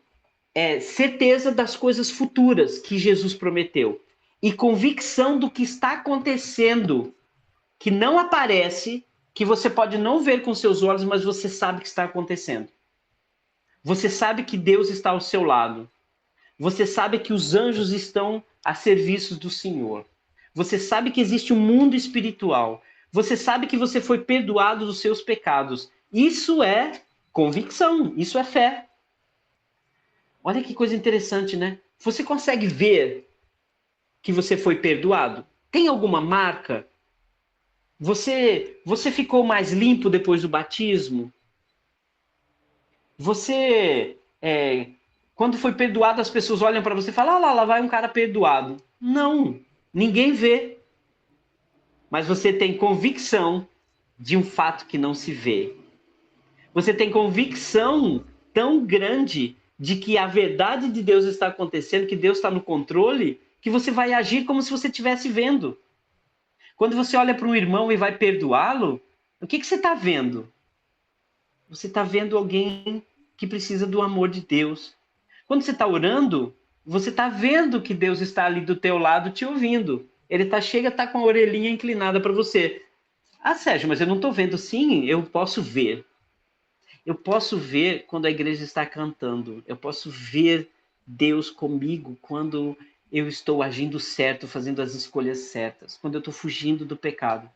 é certeza das coisas futuras que Jesus prometeu. E convicção do que está acontecendo, que não aparece, que você pode não ver com seus olhos, mas você sabe que está acontecendo. Você sabe que Deus está ao seu lado. Você sabe que os anjos estão a serviço do Senhor. Você sabe que existe um mundo espiritual. Você sabe que você foi perdoado dos seus pecados. Isso é convicção, isso é fé. Olha que coisa interessante, né? Você consegue ver que você foi perdoado? Tem alguma marca? Você ficou mais limpo depois do batismo? Você, quando foi perdoado, as pessoas olham para você e falam, lá vai um cara perdoado. Não, ninguém vê. Mas você tem convicção de um fato que não se vê. Você tem convicção tão grande de que a verdade de Deus está acontecendo, que Deus está no controle, que você vai agir como se você estivesse vendo. Quando você olha para um irmão e vai perdoá-lo, o que você está vendo? Você está vendo alguém que precisa do amor de Deus. Quando você está orando, você está vendo que Deus está ali do teu lado te ouvindo. Ele tá com a orelhinha inclinada para você. Ah, Sérgio, mas eu não estou vendo. Sim, eu posso ver. Eu posso ver quando a igreja está cantando. Eu posso ver Deus comigo quando eu estou agindo certo, fazendo as escolhas certas, quando eu estou fugindo do pecado.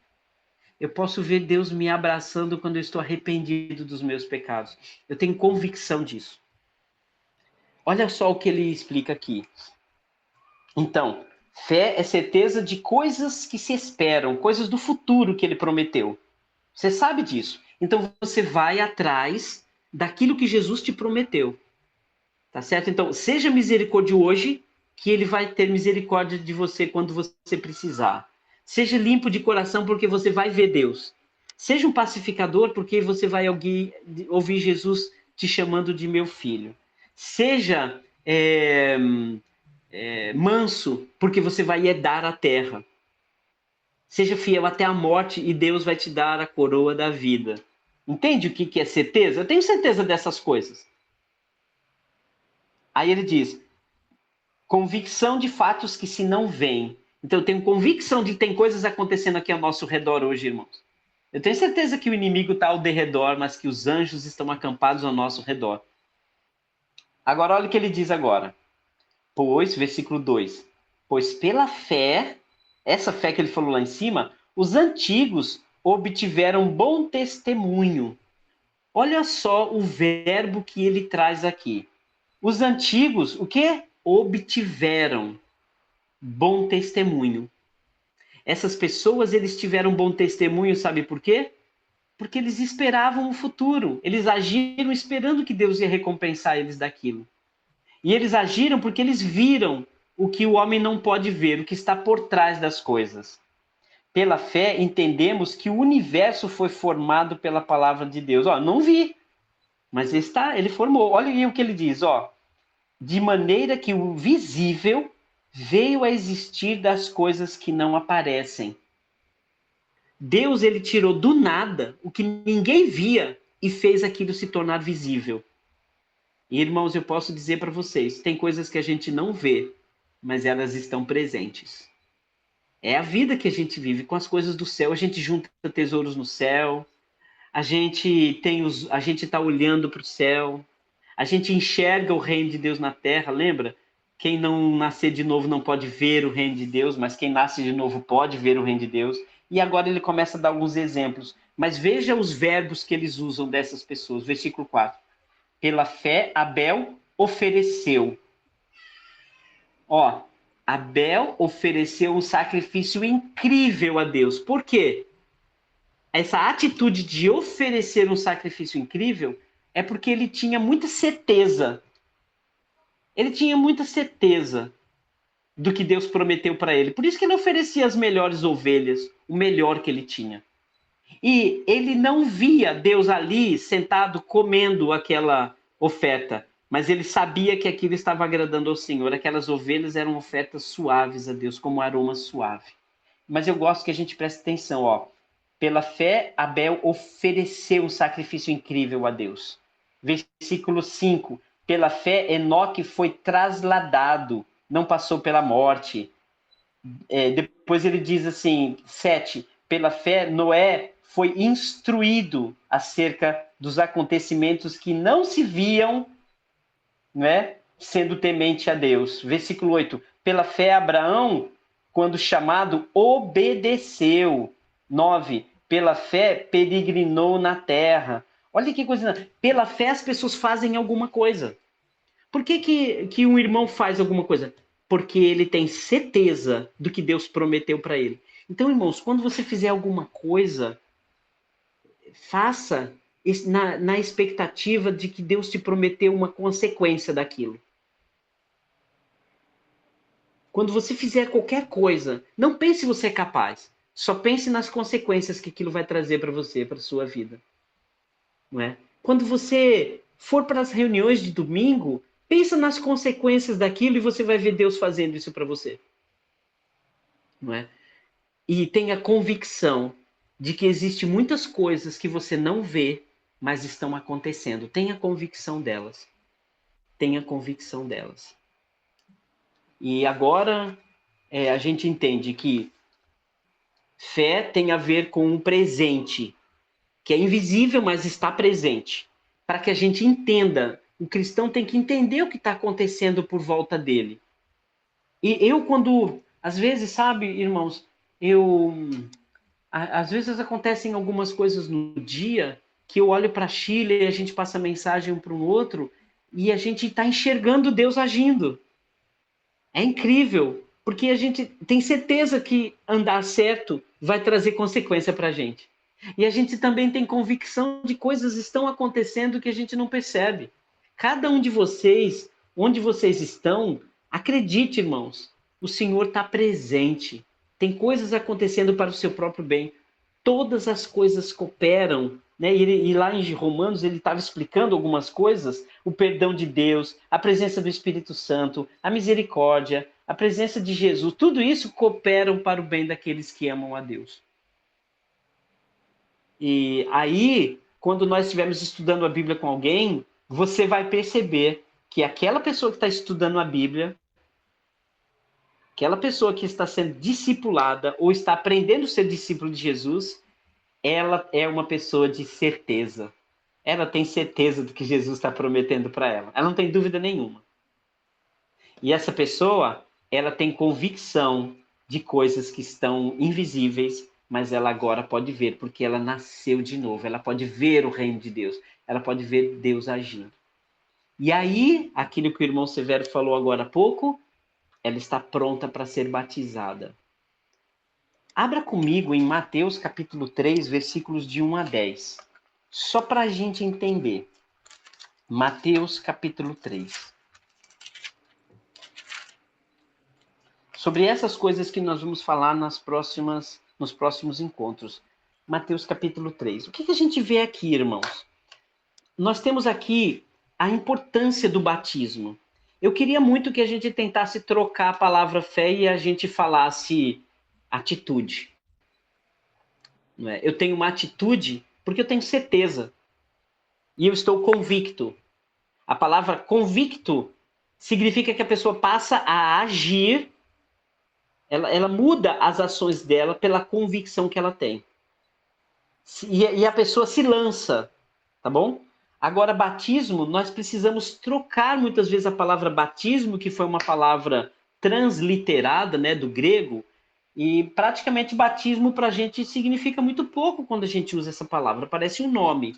Eu posso ver Deus me abraçando quando eu estou arrependido dos meus pecados. Eu tenho convicção disso. Olha só o que ele explica aqui. Então, fé é certeza de coisas que se esperam, coisas do futuro que ele prometeu. Você sabe disso. Então você vai atrás daquilo que Jesus te prometeu. Tá certo? Então, seja misericórdia hoje, que ele vai ter misericórdia de você quando você precisar. Seja limpo de coração, porque você vai ver Deus. Seja um pacificador, porque você vai ouvir Jesus te chamando de meu filho. Seja manso, porque você vai herdar a terra. Seja fiel até a morte e Deus vai te dar a coroa da vida. Entende o que é certeza? Eu tenho certeza dessas coisas. Aí ele diz, convicção de fatos que se não veem. Então eu tenho convicção de que tem coisas acontecendo aqui ao nosso redor hoje, irmãos. Eu tenho certeza que o inimigo está ao derredor, mas que os anjos estão acampados ao nosso redor. Agora olha o que ele diz agora. Pois, versículo 2, pois pela fé, essa fé que ele falou lá em cima, os antigos obtiveram bom testemunho. Olha só o verbo que ele traz aqui. Os antigos, o quê? Obtiveram bom testemunho. Essas pessoas, eles tiveram bom testemunho, sabe por quê? Porque eles esperavam o futuro. Eles agiram esperando que Deus ia recompensar eles daquilo. E eles agiram porque eles viram o que o homem não pode ver, o que está por trás das coisas. Pela fé, entendemos que o universo foi formado pela palavra de Deus. Não vi, mas ele formou. Olha aí o que ele diz, de maneira que o visível veio a existir das coisas que não aparecem. Deus, ele tirou do nada o que ninguém via e fez aquilo se tornar visível. E, irmãos, eu posso dizer para vocês, tem coisas que a gente não vê, mas elas estão presentes. É a vida que a gente vive com as coisas do céu. A gente junta tesouros no céu, a gente está olhando para o céu, a gente enxerga o reino de Deus na terra, lembra? Quem não nascer de novo não pode ver o reino de Deus, mas quem nasce de novo pode ver o reino de Deus. E agora ele começa a dar alguns exemplos. Mas veja os verbos que eles usam dessas pessoas. Versículo 4. Pela fé, Abel ofereceu. Abel ofereceu um sacrifício incrível a Deus. Por quê? Essa atitude de oferecer um sacrifício incrível é porque ele tinha muita certeza. Ele tinha muita certeza do que Deus prometeu para ele. Por isso que ele oferecia as melhores ovelhas, o melhor que ele tinha. E ele não via Deus ali sentado comendo aquela oferta, mas ele sabia que aquilo estava agradando ao Senhor. Aquelas ovelhas eram ofertas suaves a Deus, como um aroma suave. Mas eu gosto que a gente preste atenção, Pela fé, Abel ofereceu um sacrifício incrível a Deus. Versículo 5. Pela fé, Enoque foi trasladado, não passou pela morte. Depois ele diz assim, 7. Pela fé, Noé foi instruído acerca dos acontecimentos que não se viam, sendo temente a Deus. Versículo 8. Pela fé, Abraão, quando chamado, obedeceu. 9. Pela fé, peregrinou na terra. Olha que coisa. Pela fé, as pessoas fazem alguma coisa. Por que um irmão faz alguma coisa? Porque ele tem certeza do que Deus prometeu para ele. Então, irmãos, quando você fizer alguma coisa, faça na expectativa de que Deus te prometeu uma consequência daquilo. Quando você fizer qualquer coisa, não pense se você é capaz. Só pense nas consequências que aquilo vai trazer para você, para a sua vida. Não é? Quando você for para as reuniões de domingo, pensa nas consequências daquilo e você vai ver Deus fazendo isso para você. Não é? E tenha convicção de que existem muitas coisas que você não vê, mas estão acontecendo. Tenha convicção delas. Tenha convicção delas. E agora a gente entende que fé tem a ver com um presente, que é invisível, mas está presente. Para que a gente entenda, o cristão tem que entender o que está acontecendo por volta dele. E eu, quando, às vezes, sabe, irmãos, às vezes acontecem algumas coisas no dia que eu olho para a Chile e a gente passa mensagem um para o outro e a gente está enxergando Deus agindo. É incrível, porque a gente tem certeza que andar certo vai trazer consequência para a gente. E a gente também tem convicção de coisas estão acontecendo que a gente não percebe. Cada um de vocês, onde vocês estão, acredite, irmãos, o Senhor está presente. Tem coisas acontecendo para o seu próprio bem. Todas as coisas cooperam, né? E lá em Romanos ele estava explicando algumas coisas, o perdão de Deus, a presença do Espírito Santo, a misericórdia, a presença de Jesus, tudo isso cooperam para o bem daqueles que amam a Deus. E aí, quando nós estivermos estudando a Bíblia com alguém, você vai perceber que aquela pessoa que está estudando a Bíblia, aquela pessoa que está sendo discipulada ou está aprendendo a ser discípulo de Jesus, ela é uma pessoa de certeza. Ela tem certeza do que Jesus está prometendo para ela. Ela não tem dúvida nenhuma. E essa pessoa, ela tem convicção de coisas que estão invisíveis, mas ela agora pode ver, porque ela nasceu de novo. Ela pode ver o reino de Deus. Ela pode ver Deus agindo. E aí, aquilo que o irmão Severo falou agora há pouco, ela está pronta para ser batizada. Abra comigo em Mateus capítulo 3, versículos de 1 a 10. Só para a gente entender. Mateus capítulo 3. Sobre essas coisas que nós vamos falar nos próximos encontros. Mateus capítulo 3. O que a gente vê aqui, irmãos? Nós temos aqui a importância do batismo. Eu queria muito que a gente tentasse trocar a palavra fé e a gente falasse atitude. Não é? Eu tenho uma atitude porque eu tenho certeza. E eu estou convicto. A palavra convicto significa que a pessoa passa a agir, ela muda as ações dela pela convicção que ela tem. E a pessoa se lança, tá bom? Agora, batismo, nós precisamos trocar muitas vezes a palavra batismo, que foi uma palavra transliterada, né, do grego, e praticamente batismo para a gente significa muito pouco quando a gente usa essa palavra, parece um nome.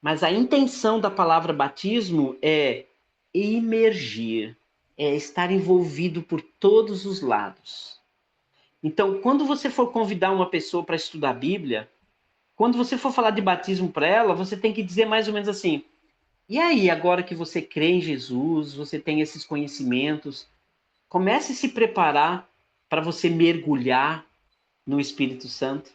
Mas a intenção da palavra batismo é imergir, é estar envolvido por todos os lados. Então, quando você for convidar uma pessoa para estudar a Bíblia, quando você for falar de batismo para ela, você tem que dizer mais ou menos assim: e aí, agora que você crê em Jesus, você tem esses conhecimentos, comece a se preparar para você mergulhar no Espírito Santo.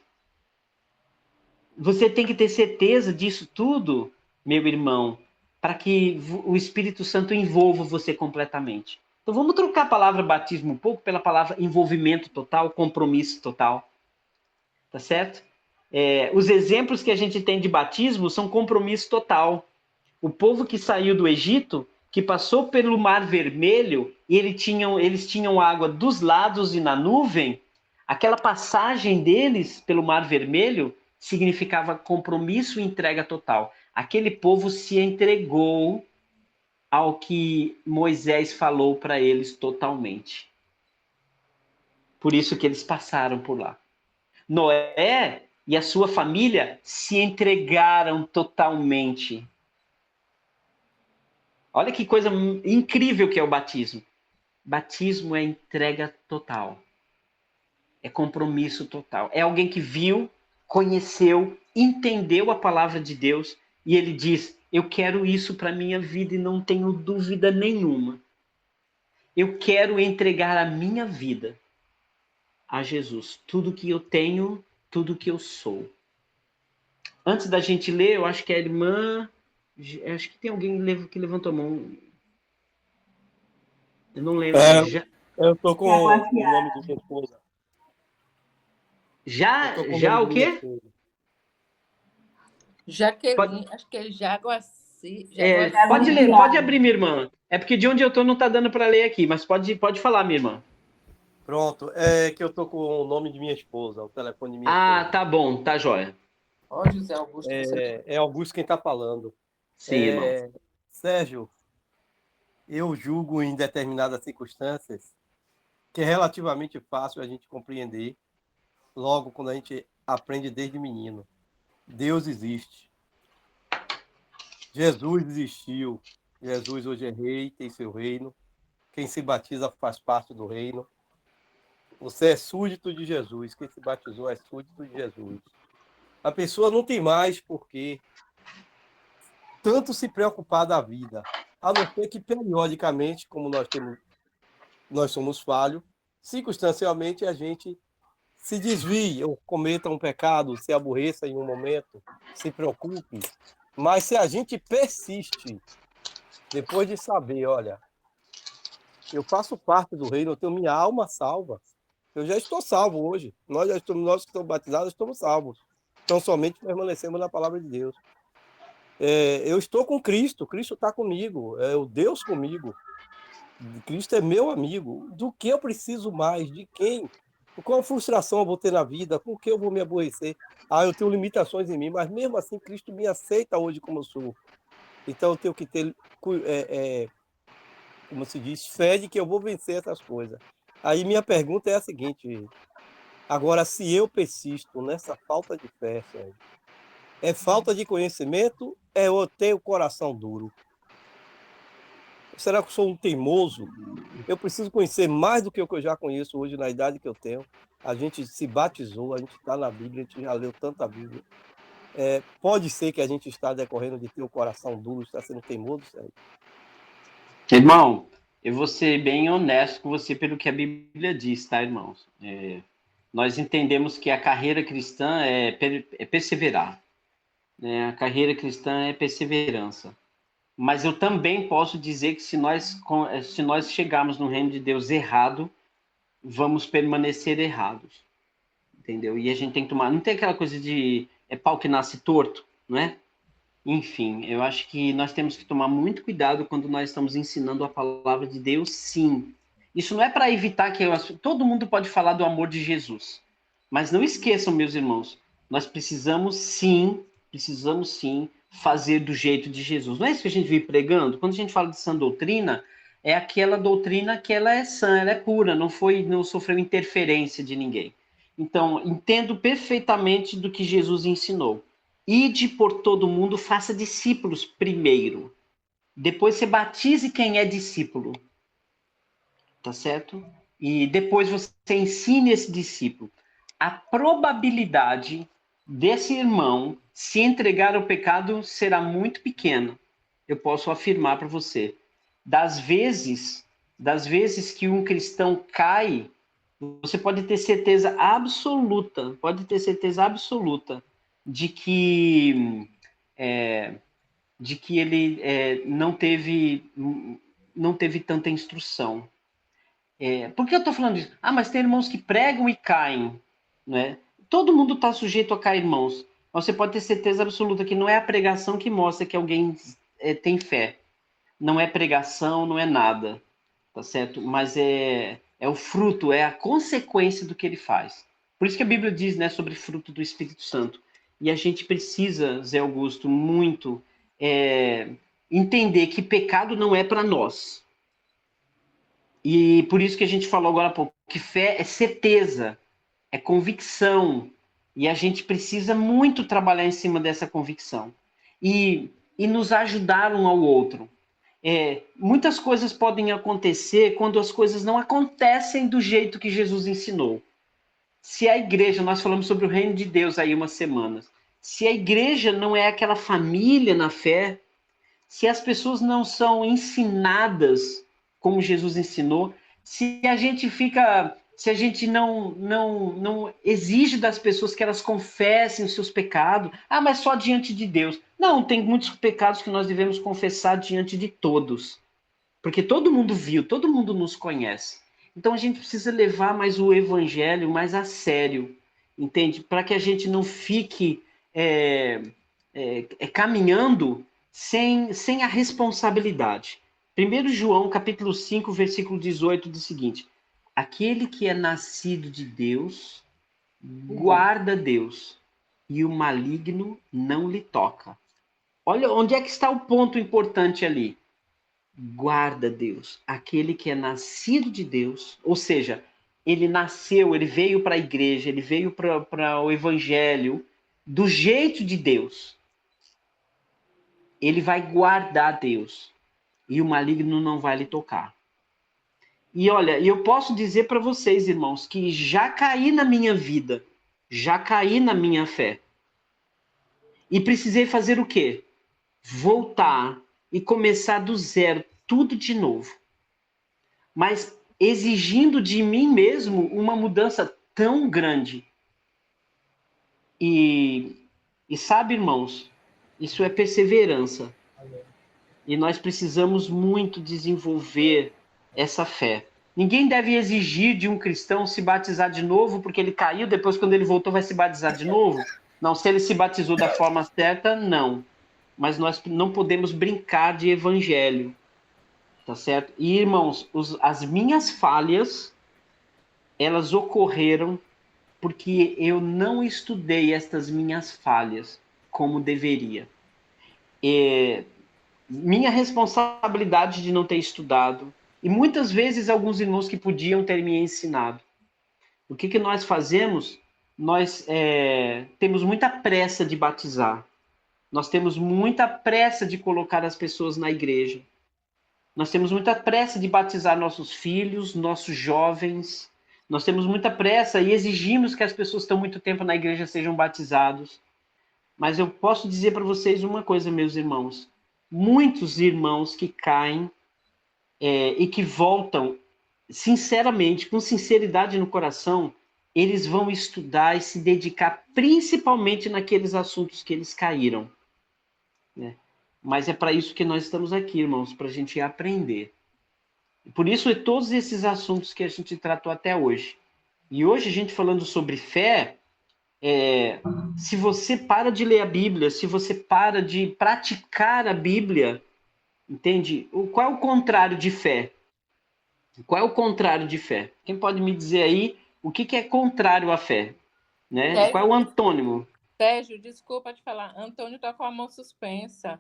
Você tem que ter certeza disso tudo, meu irmão, para que o Espírito Santo envolva você completamente. Então vamos trocar a palavra batismo um pouco pela palavra envolvimento total, compromisso total. Tá certo? Os exemplos que a gente tem de batismo são compromisso total. O povo que saiu do Egito, que passou pelo Mar Vermelho, e eles tinham água dos lados e na nuvem, aquela passagem deles pelo Mar Vermelho significava compromisso e entrega total. Aquele povo se entregou ao que Moisés falou para eles totalmente. Por isso que eles passaram por lá. Noé e a sua família se entregaram totalmente. Olha que coisa incrível que é o batismo. Batismo é entrega total. É compromisso total. É alguém que viu, conheceu, entendeu a palavra de Deus e ele diz: eu quero isso para a minha vida e não tenho dúvida nenhuma. Eu quero entregar a minha vida a Jesus. Tudo que eu tenho, tudo que eu sou. Antes da gente ler, eu acho que a irmã... Acho que tem alguém que levantou a mão. Eu não lembro. Eu estou com o nome de minha esposa. Já o quê? Jaqueline, acho que é Jaguaci. Pode ler, pode abrir, minha irmã. É porque de onde eu tô não tá dando para ler aqui, mas pode falar, minha irmã. Pronto, é que eu tô com o nome de minha esposa, o telefone de minha esposa. Tá bom, tá joia. Ó, José Augusto, É Augusto quem está falando. Sim, irmão. Sérgio, eu julgo em determinadas circunstâncias que é relativamente fácil a gente compreender logo quando a gente aprende desde menino. Deus existe. Jesus existiu. Jesus hoje é rei, tem seu reino. Quem se batiza faz parte do reino. Você é súdito de Jesus. Quem se batizou é súdito de Jesus. A pessoa não tem mais por que tanto se preocupar da vida, a não ser que periodicamente, como nós somos falhos, circunstancialmente a gente se desvie ou cometa um pecado, se aborreça em um momento, se preocupe. Mas se a gente persiste, depois de saber, olha, eu faço parte do reino, eu tenho minha alma salva, eu já estou salvo hoje. Nós que estamos batizados, estamos salvos. Então, somente permanecemos na palavra de Deus. Eu estou com Cristo, Cristo está comigo, é o Deus comigo. Cristo é meu amigo. Do que eu preciso mais? De quem? Qual frustração eu vou ter na vida? Com o que eu vou me aborrecer? Eu tenho limitações em mim, mas mesmo assim Cristo me aceita hoje como eu sou. Então eu tenho que ter, como se diz, fé de que eu vou vencer essas coisas. Aí minha pergunta é a seguinte: agora, se eu persisto nessa falta de fé, Sérgio, é falta de conhecimento? Eu tenho o coração duro? Será que eu sou um teimoso? Eu preciso conhecer mais do que o que eu já conheço hoje na idade que eu tenho. A gente se batizou, a gente está na Bíblia, a gente já leu tanta Bíblia. Pode ser que a gente está decorrendo de ter o coração duro, está sendo teimoso, Sérgio? Irmão, eu vou ser bem honesto com você pelo que a Bíblia diz, tá, irmãos? Nós entendemos que a carreira cristã é perseverar, né? A carreira cristã é perseverança. Mas eu também posso dizer que se nós chegarmos no reino de Deus errado, vamos permanecer errados, entendeu? E a gente tem que tomar... Não tem aquela coisa de pau que nasce torto, não é? Enfim, eu acho que nós temos que tomar muito cuidado quando nós estamos ensinando a palavra de Deus, sim. Isso não é para evitar que... Todo mundo pode falar do amor de Jesus. Mas não esqueçam, meus irmãos, nós precisamos sim fazer do jeito de Jesus. Não é isso que a gente vive pregando? Quando a gente fala de sã doutrina, é aquela doutrina que ela é sã, ela é pura, não sofreu interferência de ninguém. Então, entendo perfeitamente do que Jesus ensinou. Ide por todo mundo, faça discípulos primeiro. Depois você batize quem é discípulo. Tá certo? E depois você ensine esse discípulo. A probabilidade desse irmão se entregar ao pecado será muito pequena. Eu posso afirmar para você. Das vezes que um cristão cai, você pode ter certeza absoluta de que ele não teve tanta instrução. Por que eu estou falando disso? Mas tem irmãos que pregam e caem, né? Todo mundo está sujeito a cair, irmãos. Mas você pode ter certeza absoluta que não é a pregação que mostra que alguém tem fé. Não é pregação, não é nada, tá certo? Mas é o fruto, é a consequência do que ele faz. Por isso que a Bíblia diz, né, sobre fruto do Espírito Santo. E a gente precisa, Zé Augusto, muito entender que pecado não é para nós. E por isso que a gente falou agora há pouco, que fé é certeza, é convicção. E a gente precisa muito trabalhar em cima dessa convicção. E nos ajudar um ao outro. Muitas coisas podem acontecer quando as coisas não acontecem do jeito que Jesus ensinou. Se a igreja, nós falamos sobre o reino de Deus aí umas semanas, se a igreja não é aquela família na fé, se as pessoas não são ensinadas como Jesus ensinou, se a gente não exige das pessoas que elas confessem os seus pecados, mas só diante de Deus. Não, tem muitos pecados que nós devemos confessar diante de todos, porque todo mundo viu, todo mundo nos conhece. Então a gente precisa levar mais o evangelho mais a sério, entende? Para que a gente não fique caminhando sem a responsabilidade. 1 João, capítulo 5, versículo 18, diz o seguinte: aquele que é nascido de Deus, guarda Deus, e o maligno não lhe toca. Olha onde é que está o ponto importante ali. Guarda Deus, aquele que é nascido de Deus, ou seja, ele nasceu, ele veio para a igreja, ele veio para o evangelho do jeito de Deus. Ele vai guardar Deus e o maligno não vai lhe tocar. E olha, eu posso dizer para vocês, irmãos, que já caí na minha vida, já caí na minha fé. E precisei fazer o quê? Voltar e começar do zero, tudo de novo. Mas exigindo de mim mesmo uma mudança tão grande. E sabe, irmãos, isso é perseverança. E nós precisamos muito desenvolver essa fé. Ninguém deve exigir de um cristão se batizar de novo, porque ele caiu, depois quando ele voltou vai se batizar de novo. Não, se ele se batizou da forma certa, não. Mas nós não podemos brincar de evangelho. Tá certo? E, irmãos, as minhas falhas, elas ocorreram porque eu não estudei estas minhas falhas como deveria. Minha responsabilidade de não ter estudado, e muitas vezes alguns irmãos que podiam ter me ensinado. O que nós fazemos? Nós temos muita pressa de batizar. Nós temos muita pressa de colocar as pessoas na igreja. Nós temos muita pressa de batizar nossos filhos, nossos jovens. Nós temos muita pressa e exigimos que as pessoas que estão muito tempo na igreja sejam batizados. Mas eu posso dizer para vocês uma coisa, meus irmãos. Muitos irmãos que caem e que voltam, sinceramente, com sinceridade no coração, eles vão estudar e se dedicar principalmente naqueles assuntos que eles caíram, né? Mas é para isso que nós estamos aqui, irmãos, para a gente aprender. Por isso, todos esses assuntos que a gente tratou até hoje. E hoje, a gente falando sobre fé, se você para de ler a Bíblia, se você para de praticar a Bíblia, entende? Qual é o contrário de fé? Qual é o contrário de fé? Quem pode me dizer aí o que é contrário à fé? Né? Qual é o antônimo? Sérgio, desculpa te falar. Antônio está com a mão suspensa.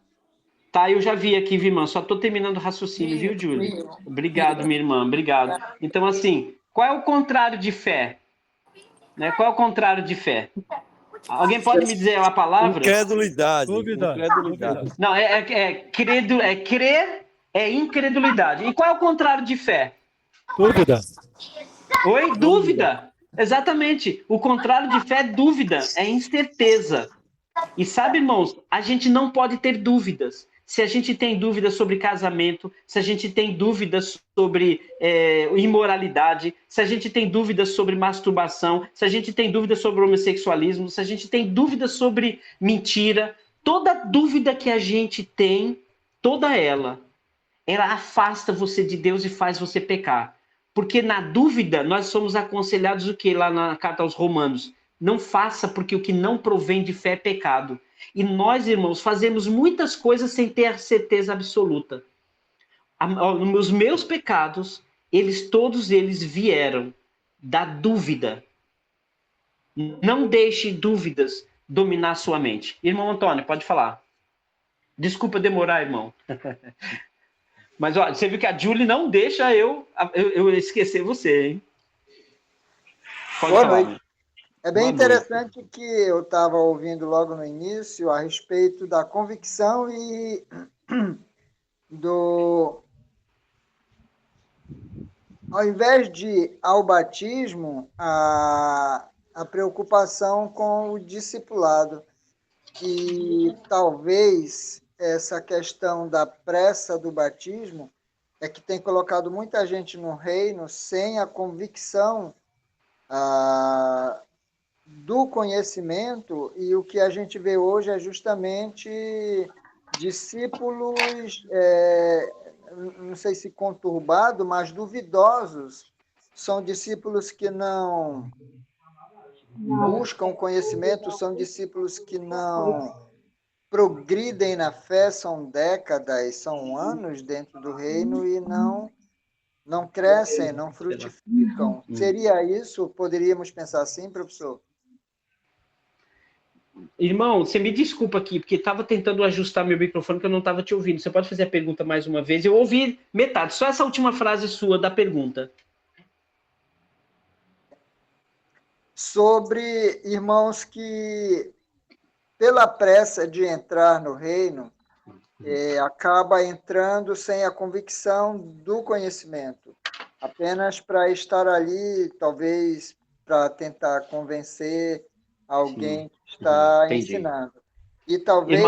Tá, eu já vi aqui, irmã. Só estou terminando o raciocínio, viu, Júlia? Obrigado, minha irmã. Obrigado. Então, assim, qual é o contrário de fé? Né? Qual é o contrário de fé? Alguém pode me dizer a palavra? Incredulidade. Dúvida. Incredulidade. Não, crer é incredulidade. E qual é o contrário de fé? Dúvida. Oi? Dúvida. Exatamente. O contrário de fé é dúvida, é incerteza. E sabe, irmãos, a gente não pode ter dúvidas. Se a gente tem dúvidas sobre casamento, se a gente tem dúvidas sobre imoralidade, se a gente tem dúvidas sobre masturbação, se a gente tem dúvidas sobre homossexualismo, se a gente tem dúvidas sobre mentira, toda dúvida que a gente tem, toda ela afasta você de Deus e faz você pecar. Porque na dúvida, nós somos aconselhados o que lá na carta aos Romanos? Não faça, porque o que não provém de fé é pecado. E nós, irmãos, fazemos muitas coisas sem ter a certeza absoluta. Os meus pecados, todos eles vieram da dúvida. Não deixe dúvidas dominar sua mente. Irmão Antônio, pode falar. Desculpa demorar, irmão. Mas olha, você viu que a Julie não deixa eu esquecer você, hein? Pode Boa falar. noite. É bem interessante que eu estava ouvindo logo no início a respeito da convicção e ao invés de ao batismo, a preocupação com o discipulado. E talvez essa questão da pressa do batismo é que tem colocado muita gente no reino sem a convicção do conhecimento, e o que a gente vê hoje é justamente discípulos, não sei se conturbados, mas duvidosos. São discípulos que não buscam conhecimento, são discípulos que não progridem na fé, são décadas, são anos dentro do reino e não crescem, não frutificam. Seria isso? Poderíamos pensar assim, professor? Irmão, você me desculpa aqui, porque estava tentando ajustar meu microfone que eu não estava te ouvindo. Você pode fazer a pergunta mais uma vez? Eu ouvi metade, só essa última frase sua da pergunta. Sobre irmãos que, pela pressa de entrar no reino, acaba entrando sem a convicção do conhecimento, apenas para estar ali, talvez para tentar convencer alguém que está ensinando. E talvez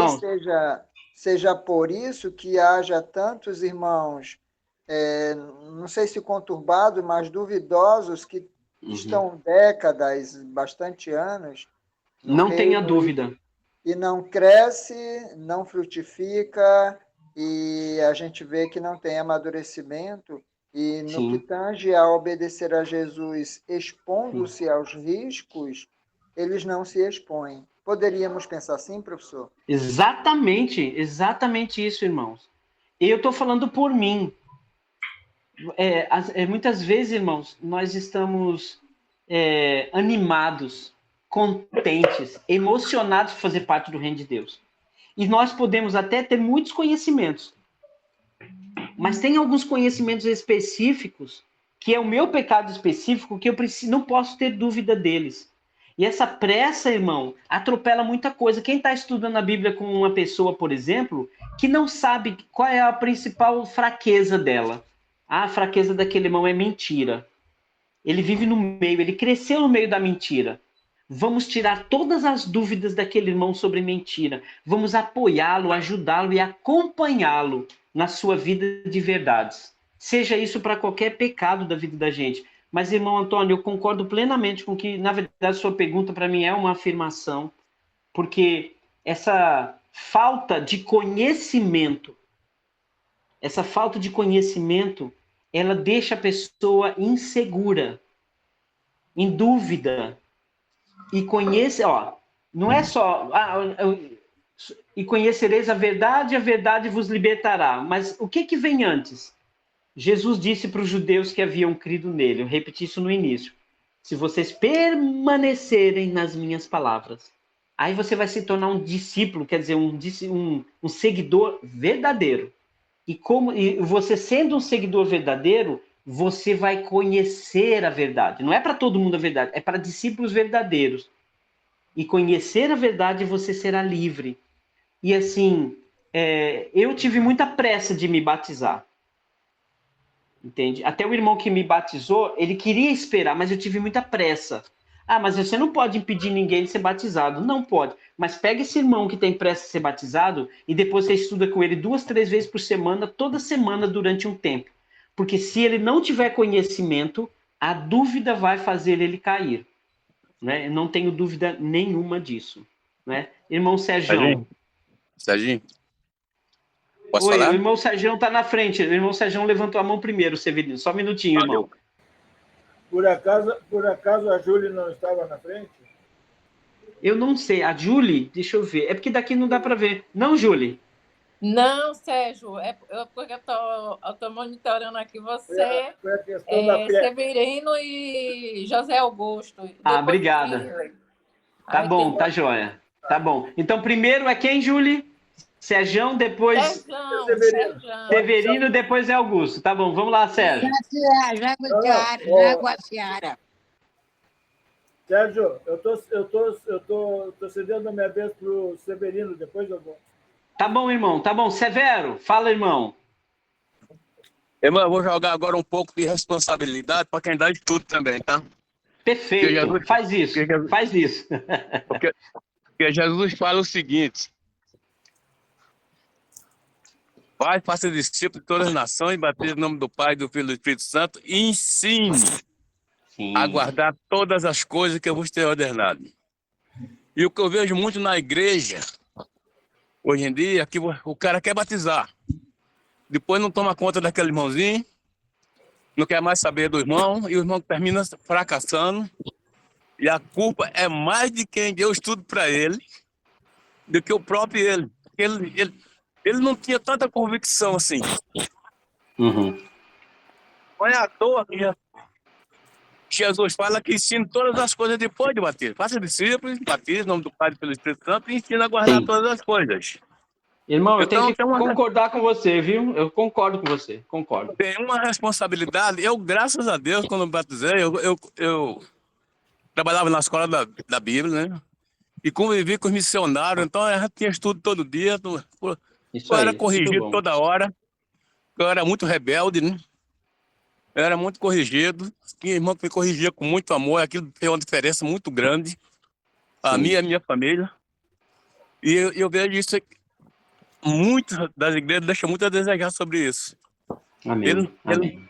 seja por isso que haja tantos irmãos, não sei se conturbados, mas duvidosos, que estão décadas, bastante anos. Não tenha dúvida. E não cresce, não frutifica, e a gente vê que não tem amadurecimento, e no que tange a obedecer a Jesus, expondo-se aos riscos, eles não se expõem. Poderíamos pensar assim, professor? Exatamente isso, irmãos. E eu estou falando por mim. Muitas vezes, irmãos, nós estamos animados, contentes, emocionados de fazer parte do reino de Deus. E nós podemos até ter muitos conhecimentos, mas tem alguns conhecimentos específicos, que é o meu pecado específico, que eu não posso ter dúvida deles. E essa pressa, irmão, atropela muita coisa. Quem está estudando a Bíblia com uma pessoa, por exemplo, que não sabe qual é a principal fraqueza dela. A fraqueza daquele irmão é mentira. Ele vive no meio, ele cresceu no meio da mentira. Vamos tirar todas as dúvidas daquele irmão sobre mentira. Vamos apoiá-lo, ajudá-lo e acompanhá-lo na sua vida de verdades. Seja isso para qualquer pecado da vida da gente. Mas, irmão Antônio, eu concordo plenamente com que, na verdade, sua pergunta para mim é uma afirmação, porque essa falta de conhecimento, ela deixa a pessoa insegura, em dúvida. E não é só... e conhecereis a verdade vos libertará. Mas o que vem antes? Jesus disse para os judeus que haviam crido nele, eu repeti isso no início, se vocês permanecerem nas minhas palavras, aí você vai se tornar um discípulo, quer dizer, um seguidor verdadeiro. E você sendo um seguidor verdadeiro, você vai conhecer a verdade. Não é para todo mundo a verdade, é para discípulos verdadeiros. E conhecer a verdade, você será livre. E assim, eu tive muita pressa de me batizar. Entende? Até o irmão que me batizou, ele queria esperar, mas eu tive muita pressa. Mas você não pode impedir ninguém de ser batizado. Não pode. Mas pega esse irmão que tem pressa de ser batizado e depois você estuda com ele 2, 3 vezes por semana, toda semana durante um tempo. Porque se ele não tiver conhecimento, a dúvida vai fazer ele cair. Né? Eu não tenho dúvida nenhuma disso. Né? Irmão Sérgio. Serginho? Posso Oi, falar? o irmão Sérgio está na frente. O irmão Sérgio levantou a mão primeiro, Severino. Só um minutinho, irmão. Por acaso a Júlia não estava na frente? Eu não sei. A Júlia, deixa eu ver. É porque daqui não dá para ver. Não, Júlia? Não, Sérgio. Porque eu tô monitorando aqui você, Foi a questão da Severino e José Augusto. Obrigada. Tá bom, tá joia. Tá bom. Então, primeiro é quem, Júlia? Sérgio, depois Severino, depois é Augusto. Tá bom, vamos lá, Sérgio. Jaguatiara. Sérgio, eu tô cedendo a minha vez para o Severino, depois eu vou. Tá bom, irmão, tá bom. Severo, fala, irmão. Irmão, eu vou jogar agora um pouco de responsabilidade para quem dá estudo também, tá? Perfeito, faz isso. Porque Jesus fala o seguinte: Pai, faça discípulo de todas as nações, batize no nome do Pai, do Filho e do Espírito Santo, e ensine a guardar todas as coisas que eu vos tenho ordenado. E o que eu vejo muito na igreja, hoje em dia, é que o cara quer batizar. Depois não toma conta daquele irmãozinho, não quer mais saber do irmão, e o irmão termina fracassando. E a culpa é mais de quem deu estudo para ele do que o próprio ele. ele não tinha tanta convicção assim. Uhum. Não é à toa que Jesus fala que ensina todas as coisas depois de bater. Faça discípulos, batize em nome do Pai e pelo Espírito Santo e ensina a guardar Sim. todas as coisas. Irmão, eu tenho Então, que concordar com você, viu? Eu concordo com você, concordo. tem uma responsabilidade. Eu, graças a Deus, quando me batizei, eu trabalhava na escola da Bíblia, né? E convivi com os missionários, então eu já tinha estudo todo dia. Isso Eu era aí, muito corrigido bom. toda hora. Eu era muito rebelde, né? Eu era muito corrigido. Tinha irmão que me corrigia com muito amor. Aquilo fez uma diferença muito grande. A Sim. minha e a minha família. E eu vejo isso aqui. Muitas das igrejas deixam muito a desejar sobre isso. Amém, amém.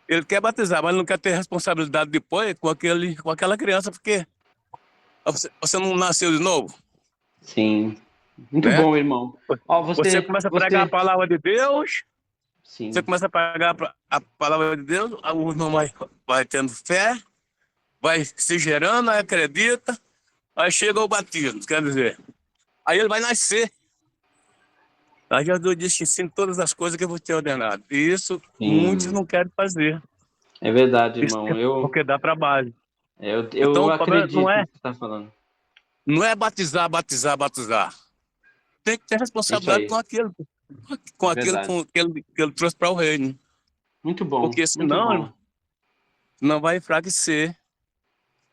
Ele quer batizar, mas não quer ter responsabilidade depois com aquela criança, porque você não nasceu de novo, Sim. Muito né? bom, irmão. Ó, Você começa a pregar a palavra de Deus, Sim. você começa a pregar a palavra de Deus, o irmão vai tendo fé, vai se gerando, aí acredita, aí chega o batismo, quer dizer, aí ele vai nascer. Aí Jesus disse: ensino todas as coisas que eu vou te ordenado. E isso muitos Sim. não querem fazer. É verdade, Isso irmão. Eu, porque dá trabalho. eu Então o problema acredito no que você está falando. não é batizar. Tem que ter Isso responsabilidade aí, com é aquilo verdade. que ele trouxe para o reino. Muito bom, Porque muito senão, bom. irmão, não vai enfraquecer.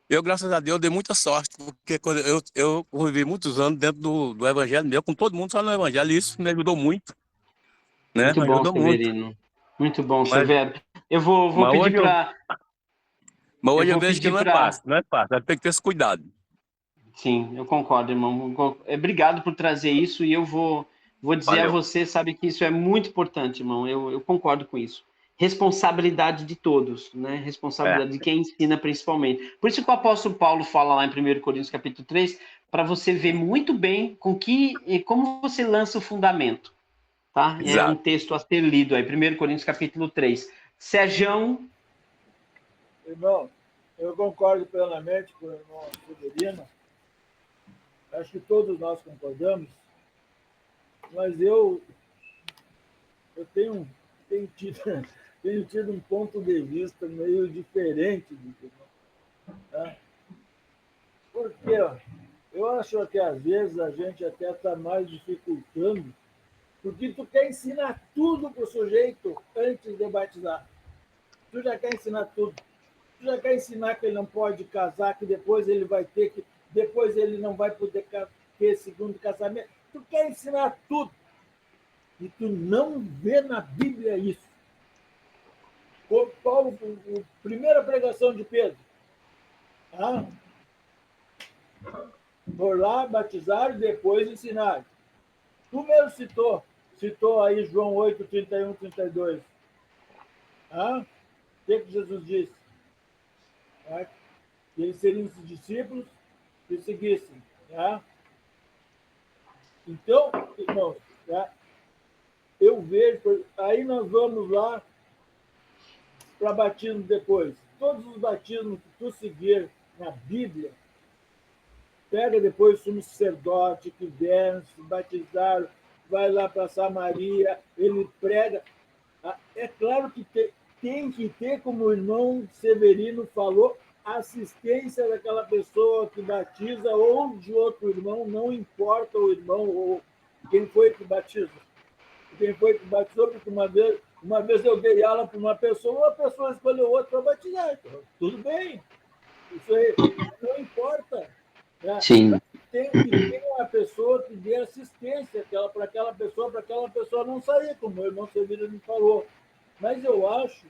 Eu, graças a Deus, dei muita sorte, porque quando eu vivi muitos anos dentro do evangelho meu, com todo mundo só no evangelho, e isso me ajudou muito, né? Muito Me bom, ajudou muito. Severino. Muito bom, Mas, Severo. Eu vou mas, pedir hoje, eu, para. mas Eu hoje eu vou vejo que pedir não é para. fácil, não é fácil. Tem que ter esse cuidado. Sim, eu concordo, irmão. Obrigado por trazer isso e eu vou dizer a Valeu. você, sabe que isso é muito importante, irmão. Eu concordo com isso. Responsabilidade de todos, né? É, Responsabilidade de quem ensina principalmente. Por isso que o apóstolo Paulo fala lá em 1 Coríntios capítulo 3, para você ver muito bem como você lança o fundamento, tá? É um exato. texto a ser lido aí, 1 Coríntios capítulo 3. Sejam. Irmão, eu concordo plenamente com o irmão Severino. Acho que todos nós concordamos, mas eu tenho tido, tenho tido um ponto de vista meio diferente do que tá? Porque ó, eu acho que às vezes a gente até está mais dificultando, porque tu quer ensinar tudo para o sujeito antes de batizar. Tu já quer ensinar tudo. Tu já quer ensinar que ele não pode casar, que depois ele vai ter que. Depois ele não vai poder ter segundo casamento. Tu quer ensinar tudo. E tu não vê na Bíblia isso. Paulo, a primeira pregação de Pedro. Ah, por lá, batizaram e depois ensinaram. Tu mesmo citou aí João 8, 31, 32. Ah, o que Jesus disse? Ah, que eles seriam os discípulos que seguissem. Ah, então, irmãos, tá? Eu vejo, aí nós vamos lá para batismo depois. Todos os batismos que tu seguir na Bíblia, pega depois o sumo sacerdote que vem, se batizaram, vai lá para Samaria, ele prega. É claro que tem que ter, como o irmão Severino falou, assistência daquela pessoa que batiza ou de outro irmão, não importa o irmão ou quem foi que batiza. Quem foi que batizou, porque uma vez eu dei aula para uma pessoa, a pessoa escolheu outra para batizar. Então, tudo bem, isso aí não importa. Né? Sim. Tem que ter uma pessoa que dê assistência para aquela pessoa não sair, como o irmão Severino me falou. Mas eu acho,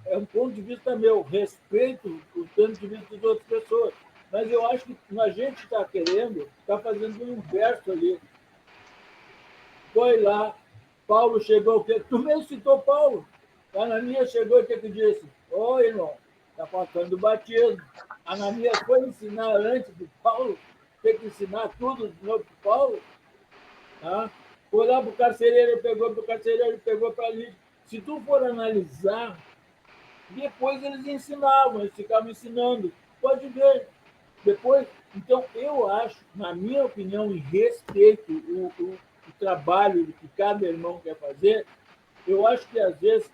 é um ponto de vista meu, respeito o ponto de vista das outras pessoas, mas eu acho que a gente está fazendo um inverso ali. Foi lá, Paulo chegou, o quê? Tu mesmo citou Paulo. Ananias chegou e o que disse? Ô, irmão, está faltando o batismo. Ananias foi ensinar antes de Paulo, tem que ensinar tudo de novo para Paulo. Tá? Foi lá para o carcereiro, pegou para ali. Se tu for analisar, depois eles ensinavam, eles ficavam ensinando. Pode ver. Depois, Então, eu acho, na minha opinião, e respeito o trabalho que cada irmão quer fazer, eu acho que, às vezes,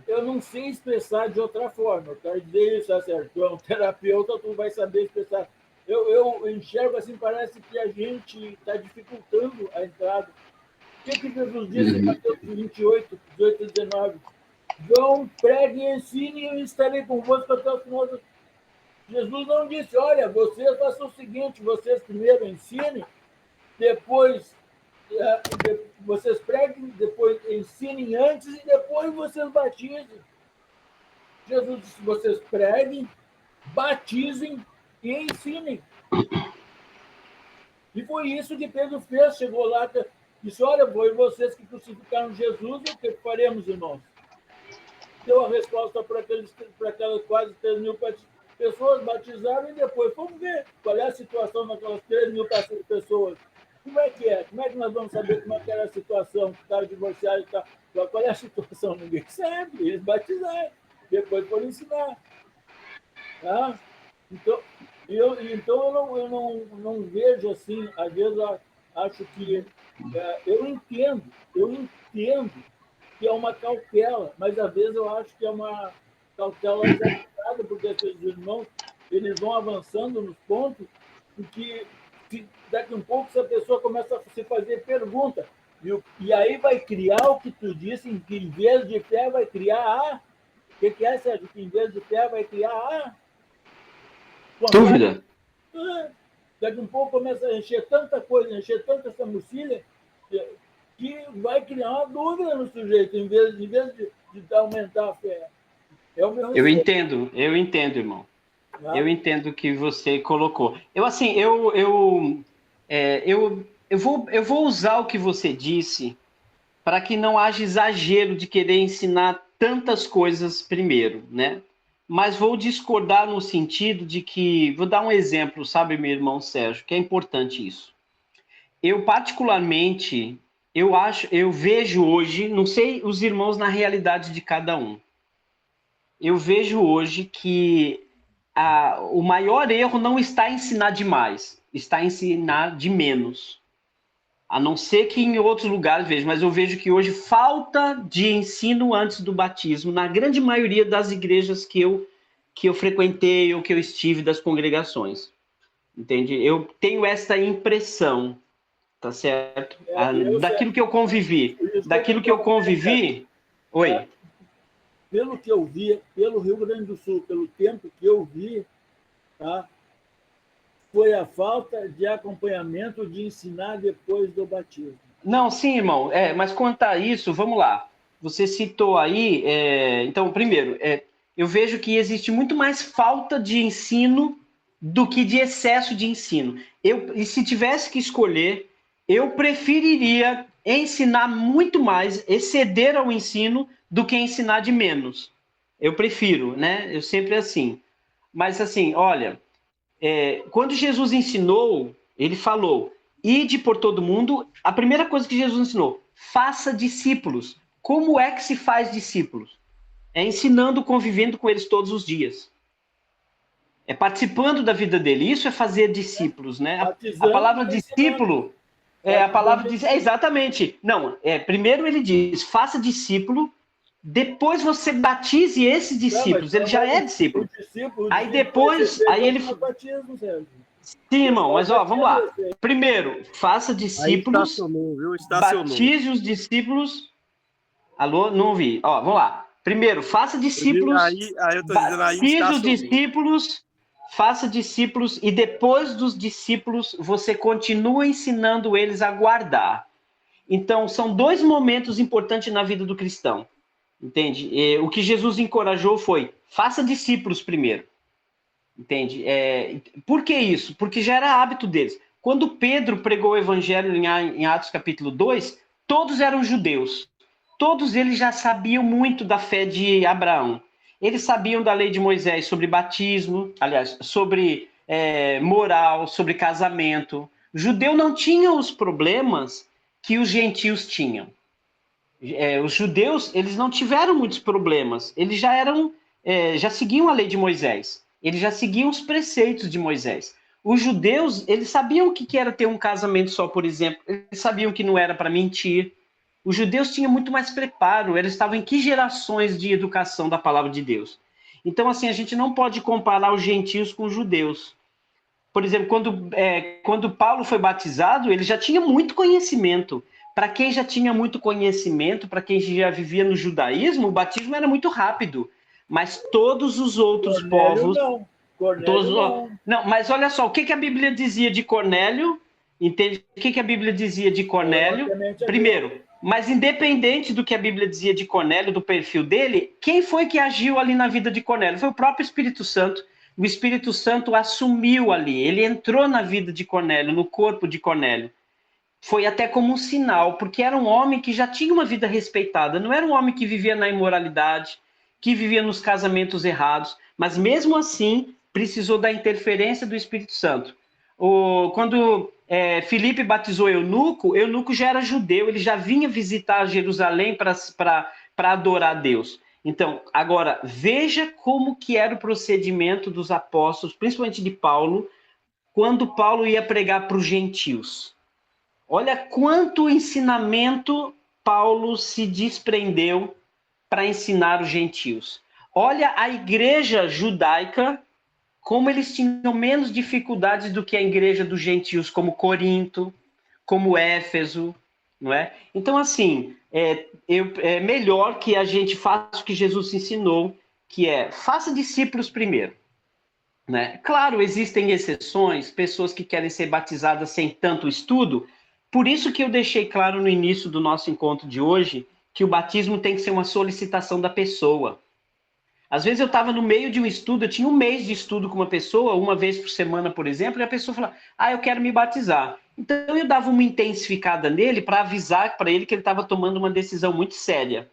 eu não sei expressar de outra forma. Eu quero dizer isso, Sérgio. Tu é um terapeuta, tu vai saber expressar. Eu enxergo assim, parece que a gente está dificultando a entrada. O que Jesus disse em Mateus 28, 18 e 19? Vão, pregue e ensine, e eu estarei convosco até o final do... Jesus não disse, olha, vocês façam o seguinte, vocês primeiro ensinem, depois vocês preguem, depois ensinem antes e depois vocês batizem. Jesus disse, vocês preguem, batizem e ensinem. E foi isso que Pedro fez, chegou lá e disse, olha, foi vocês que crucificaram Jesus, o que faremos, irmãos? Deu a resposta para aquelas quase 3 mil pessoas, batizaram e depois vamos ver qual é a situação daquelas 3 mil pessoas. Como é que é? Como é que nós vamos saber como é que era a situação? Que estava divorciado e tal. Qual é a situação? Ninguém sabe. Eles batizaram. Depois foram ensinar. Tá? Então, eu não vejo assim, às vezes eu acho que eu entendo que é uma cautela, mas às vezes eu acho que é uma cautela exagerada, porque esses irmãos eles vão avançando nos pontos, porque daqui a um pouco essa pessoa começa a se fazer pergunta, e aí vai criar o que tu disse, que em vez de fé vai criar A. O que é, Sérgio? Que em vez de fé vai criar A? Dúvida. Daqui a um pouco começa a encher tanta coisa, encher tanta essa mocilha, que vai criar uma dúvida no sujeito, em vez de aumentar a fé. Eu entendo, irmão. Ah. Eu entendo o que você colocou. Eu vou usar o que você disse para que não haja exagero de querer ensinar tantas coisas primeiro, né? Mas vou discordar no sentido de que, vou dar um exemplo, sabe, meu irmão Sérgio, que é importante isso. Eu particularmente, eu vejo hoje, não sei os irmãos na realidade de cada um, eu vejo hoje que o maior erro não está em ensinar demais, está em ensinar de menos. A não ser que em outros lugares veja, mas eu vejo que hoje falta de ensino antes do batismo, na grande maioria das igrejas que eu frequentei ou que eu estive das congregações. Entende? Eu tenho essa impressão, tá certo? Daquilo que eu convivi. Oi. Pelo que eu vi, pelo Rio Grande do Sul, pelo tempo que eu vi, tá? Foi a falta de acompanhamento de ensinar depois do batismo. Não, sim, irmão. Mas quanto a isso, vamos lá. Você citou aí, então, primeiro, eu vejo que existe muito mais falta de ensino do que de excesso de ensino. E se tivesse que escolher, eu preferiria ensinar muito mais, exceder ao ensino, do que ensinar de menos. Eu prefiro, né? Eu sempre assim. Mas assim, olha, quando Jesus ensinou, ele falou, ide por todo mundo, a primeira coisa que Jesus ensinou, faça discípulos. Como é que se faz discípulos? É ensinando, convivendo com eles todos os dias. É participando da vida dele. Isso é fazer discípulos, né? A palavra discípulo, exatamente. Não, primeiro ele diz, faça discípulo, depois você batize esses discípulos, ele já é discípulo. Aí depois, aí ele... Sim, irmão, mas vamos lá. Primeiro, faça discípulos, batize os discípulos... Alô? Não ouvi. Vamos lá. Primeiro, faça discípulos, batize os discípulos, faça discípulos e depois dos discípulos você continua ensinando eles a guardar. Então, são 2 momentos importantes na vida do cristão. Entende? O que Jesus encorajou foi, faça discípulos primeiro. Entende? Por que isso? Porque já era hábito deles. Quando Pedro pregou o evangelho em Atos capítulo 2, todos eram judeus. Todos eles já sabiam muito da fé de Abraão. Eles sabiam da lei de Moisés sobre batismo, aliás, sobre moral, sobre casamento. O judeu não tinha os problemas que os gentios tinham. Os judeus, eles não tiveram muitos problemas. Eles já seguiam a lei de Moisés. Eles já seguiam os preceitos de Moisés. Os judeus, eles sabiam o que era ter um casamento só, por exemplo. Eles sabiam que não era para mentir. Os judeus tinham muito mais preparo. Eles estavam em que gerações de educação da palavra de Deus? Então, assim, a gente não pode comparar os gentios com os judeus. Por exemplo, quando Paulo foi batizado, ele já tinha muito conhecimento. Para quem já tinha muito conhecimento, para quem já vivia no judaísmo, o batismo era muito rápido. Mas todos os outros povos... Não. Cornélio não, mas olha só, o que a Bíblia dizia de Cornélio? Entende? O que a Bíblia dizia de Cornélio? Primeiro, mas independente do que a Bíblia dizia de Cornélio, do perfil dele, quem foi que agiu ali na vida de Cornélio? Foi o próprio Espírito Santo. O Espírito Santo assumiu ali, ele entrou na vida de Cornélio, no corpo de Cornélio. Foi até como um sinal, porque era um homem que já tinha uma vida respeitada, não era um homem que vivia na imoralidade, que vivia nos casamentos errados, mas mesmo assim precisou da interferência do Espírito Santo. Quando Filipe batizou Eunuco já era judeu, ele já vinha visitar Jerusalém para adorar a Deus. Então, agora, veja como que era o procedimento dos apóstolos, principalmente de Paulo, quando Paulo ia pregar para os gentios. Olha quanto ensinamento Paulo se desprendeu para ensinar os gentios. Olha a igreja judaica, como eles tinham menos dificuldades do que a igreja dos gentios, como Corinto, como Éfeso, não é? Então, assim, é melhor que a gente faça o que Jesus ensinou, que é, faça discípulos primeiro. Né? Claro, existem exceções, pessoas que querem ser batizadas sem tanto estudo, por isso que eu deixei claro no início do nosso encontro de hoje, que o batismo tem que ser uma solicitação da pessoa. Às vezes eu estava no meio de um estudo, eu tinha um mês de estudo com uma pessoa, uma vez por semana, por exemplo, e a pessoa falava, eu quero me batizar. Então eu dava uma intensificada nele para avisar para ele que ele estava tomando uma decisão muito séria.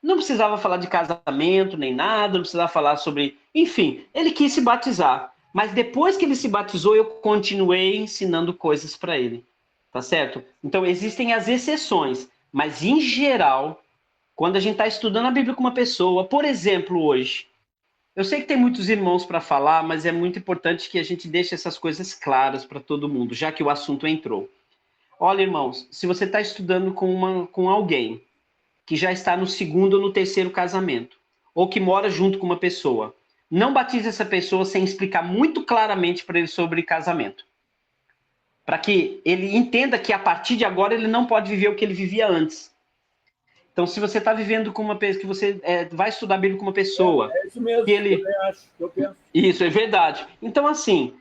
Não precisava falar de casamento, nem nada, não precisava falar sobre... Enfim, ele quis se batizar. Mas depois que ele se batizou, eu continuei ensinando coisas para ele. Tá certo? Então existem as exceções, mas em geral... Quando a gente está estudando a Bíblia com uma pessoa, por exemplo, hoje, eu sei que tem muitos irmãos para falar, mas é muito importante que a gente deixe essas coisas claras para todo mundo, já que o assunto entrou. Olha, irmãos, se você está estudando com alguém que já está no segundo ou no terceiro casamento, ou que mora junto com uma pessoa, não batize essa pessoa sem explicar muito claramente para ele sobre casamento. Para que ele entenda que a partir de agora ele não pode viver o que ele vivia antes. Então, se você está vivendo com uma pessoa, que você vai estudar a Bíblia com uma pessoa... É isso mesmo, eu penso. Isso, é verdade. Então, assim,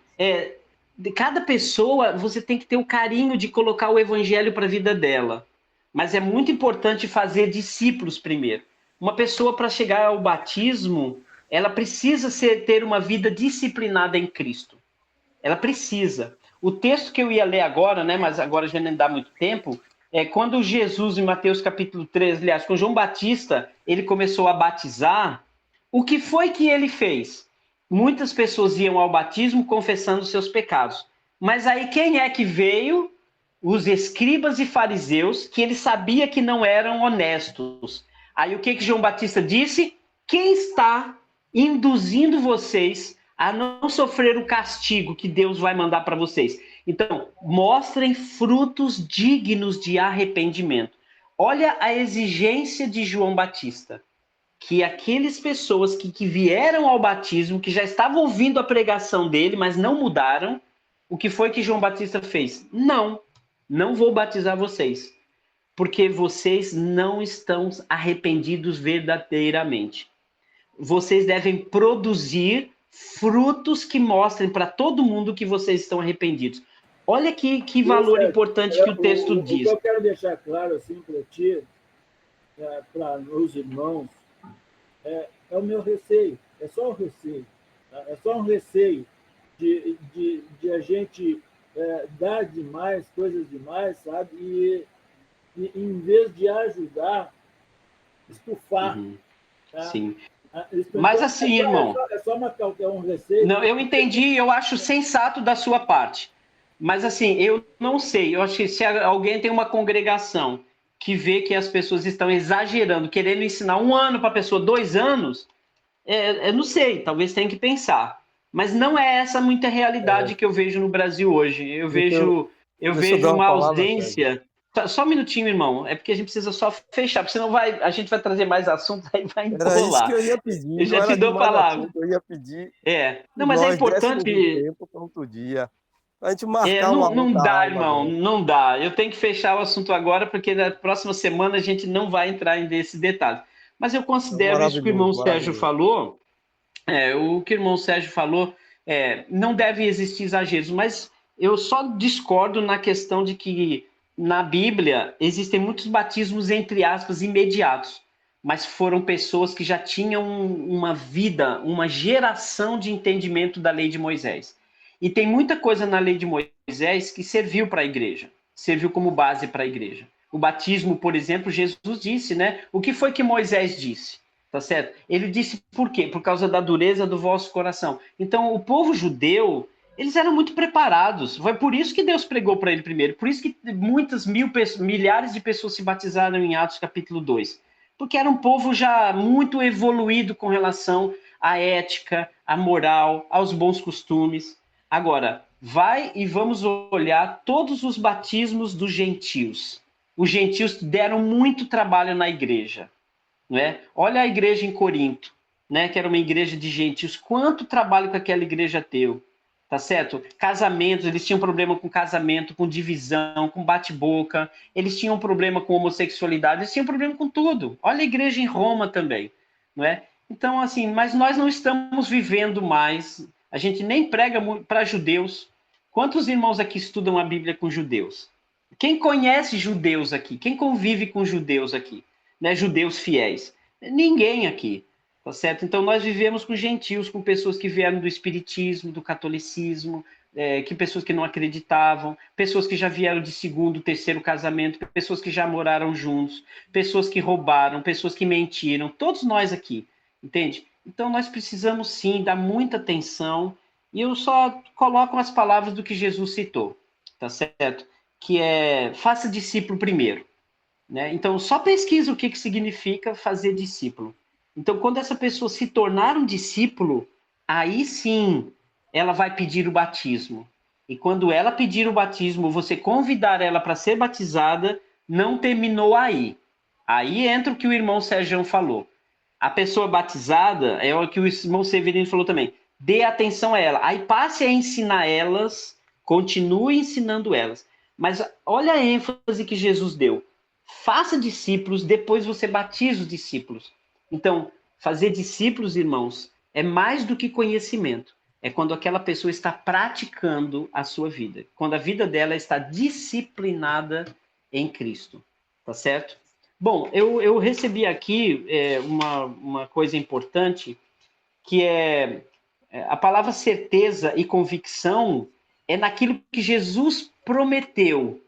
de cada pessoa, você tem que ter o carinho de colocar o evangelho para a vida dela. Mas é muito importante fazer discípulos primeiro. Uma pessoa, para chegar ao batismo, ela precisa ter uma vida disciplinada em Cristo. Ela precisa. O texto que eu ia ler agora, né, mas agora já nem dá muito tempo... quando Jesus, em Mateus capítulo 3, aliás, com João Batista, ele começou a batizar, o que foi que ele fez? Muitas pessoas iam ao batismo confessando seus pecados. Mas aí quem é que veio? Os escribas e fariseus, que ele sabia que não eram honestos. Aí o que João Batista disse? Quem está induzindo vocês a não sofrer o castigo que Deus vai mandar para vocês? Então, mostrem frutos dignos de arrependimento. Olha a exigência de João Batista. Que aquelas pessoas que vieram ao batismo, que já estavam ouvindo a pregação dele, mas não mudaram, o que foi que João Batista fez? Não vou batizar vocês, porque vocês não estão arrependidos verdadeiramente. Vocês devem produzir frutos que mostrem para todo mundo que vocês estão arrependidos. Olha que valor importante que o texto diz. O que eu quero deixar claro assim para ti, para os irmãos, é o meu receio. É só um receio. Tá? É só um receio de a gente dar demais, coisas demais, sabe? E em vez de ajudar, estufar. Uhum. Tá? Sim. Mas assim, irmão... É só um receio. Não, eu entendi, eu acho sensato da sua parte. Mas assim, eu não sei, eu acho que se alguém tem uma congregação que vê que as pessoas estão exagerando, querendo ensinar 1 ano para a pessoa 2 anos, eu não sei, talvez tenha que pensar. Mas não é essa muita realidade que eu vejo no Brasil hoje. Eu vejo deixa eu dar uma uma palavra, Sérgio. ausência. Só um minutinho, irmão. É porque a gente precisa só fechar, porque senão a gente vai trazer mais assuntos, aí vai Era isso que embolar. eu ia pedir, Eu não já te era dou demais palavra. assunto, eu ia pedir Não, que mas é nós dessemos um importante. tempo para outro dia, para a gente marcar uma Não outra dá, aula irmão, dessa. não dá. Eu tenho que fechar o assunto agora, porque na próxima semana a gente não vai entrar em desse detalhe. Mas eu Então, considero isso que o maravilhoso, irmão Sérgio maravilhoso. falou. O que o irmão Sérgio falou, não deve existir exageros, mas eu só discordo na questão de que na Bíblia existem muitos batismos, entre aspas, imediatos, mas foram pessoas que já tinham uma vida, uma geração de entendimento da lei de Moisés. E tem muita coisa na lei de Moisés que serviu para a igreja, serviu como base para a igreja. O batismo, por exemplo, Jesus disse, né? O que foi que Moisés disse? Tá certo? Ele disse por quê? Por causa da dureza do vosso coração. Então, o povo judeu, eles eram muito preparados. Foi por isso que Deus pregou para ele primeiro. Por isso que milhares de pessoas se batizaram em Atos capítulo 2. Porque era um povo já muito evoluído com relação à ética, à moral, aos bons costumes. Agora, vai e vamos olhar todos os batismos dos gentios. Os gentios deram muito trabalho na igreja. Né? Olha a igreja em Corinto, né, que era uma igreja de gentios, quanto trabalho que aquela igreja teve, tá certo? Casamentos, eles tinham problema com casamento, com divisão, com bate-boca, eles tinham problema com homossexualidade, eles tinham problema com tudo. Olha a igreja em Roma também, não é? Então, assim, mas nós não estamos vivendo mais, a gente nem prega para judeus. Quantos irmãos aqui estudam a Bíblia com judeus? Quem conhece judeus aqui? Quem convive com judeus aqui? Né, judeus fiéis. Ninguém aqui, tá certo? Então nós vivemos com gentios, com pessoas que vieram do espiritismo, do catolicismo, que pessoas que não acreditavam, pessoas que já vieram de segundo, terceiro casamento, pessoas que já moraram juntos, pessoas que roubaram, pessoas que mentiram, todos nós aqui, entende? Então nós precisamos sim dar muita atenção, e eu só coloco as palavras do que Jesus citou, tá certo? Que é, faça discípulo primeiro. Né? Então, só pesquisa o que significa fazer discípulo. Então, quando essa pessoa se tornar um discípulo, aí sim ela vai pedir o batismo. E quando ela pedir o batismo, você convidar ela para ser batizada, não terminou aí. Aí entra o que o irmão Sérgio falou. A pessoa batizada, é o que o irmão Severino falou também, dê atenção a ela. Aí passe a ensinar elas, continue ensinando elas. Mas olha a ênfase que Jesus deu. Faça discípulos, depois você batiza os discípulos. Então, fazer discípulos, irmãos, é mais do que conhecimento. É quando aquela pessoa está praticando a sua vida. Quando a vida dela está disciplinada em Cristo. Tá certo? Bom, eu recebi aqui uma coisa importante, que é a palavra certeza e convicção é naquilo que Jesus prometeu,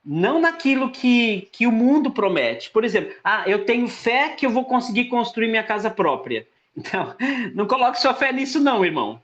não naquilo que o mundo promete. Por exemplo, eu tenho fé que eu vou conseguir construir minha casa própria. Então, não coloque sua fé nisso não, irmão.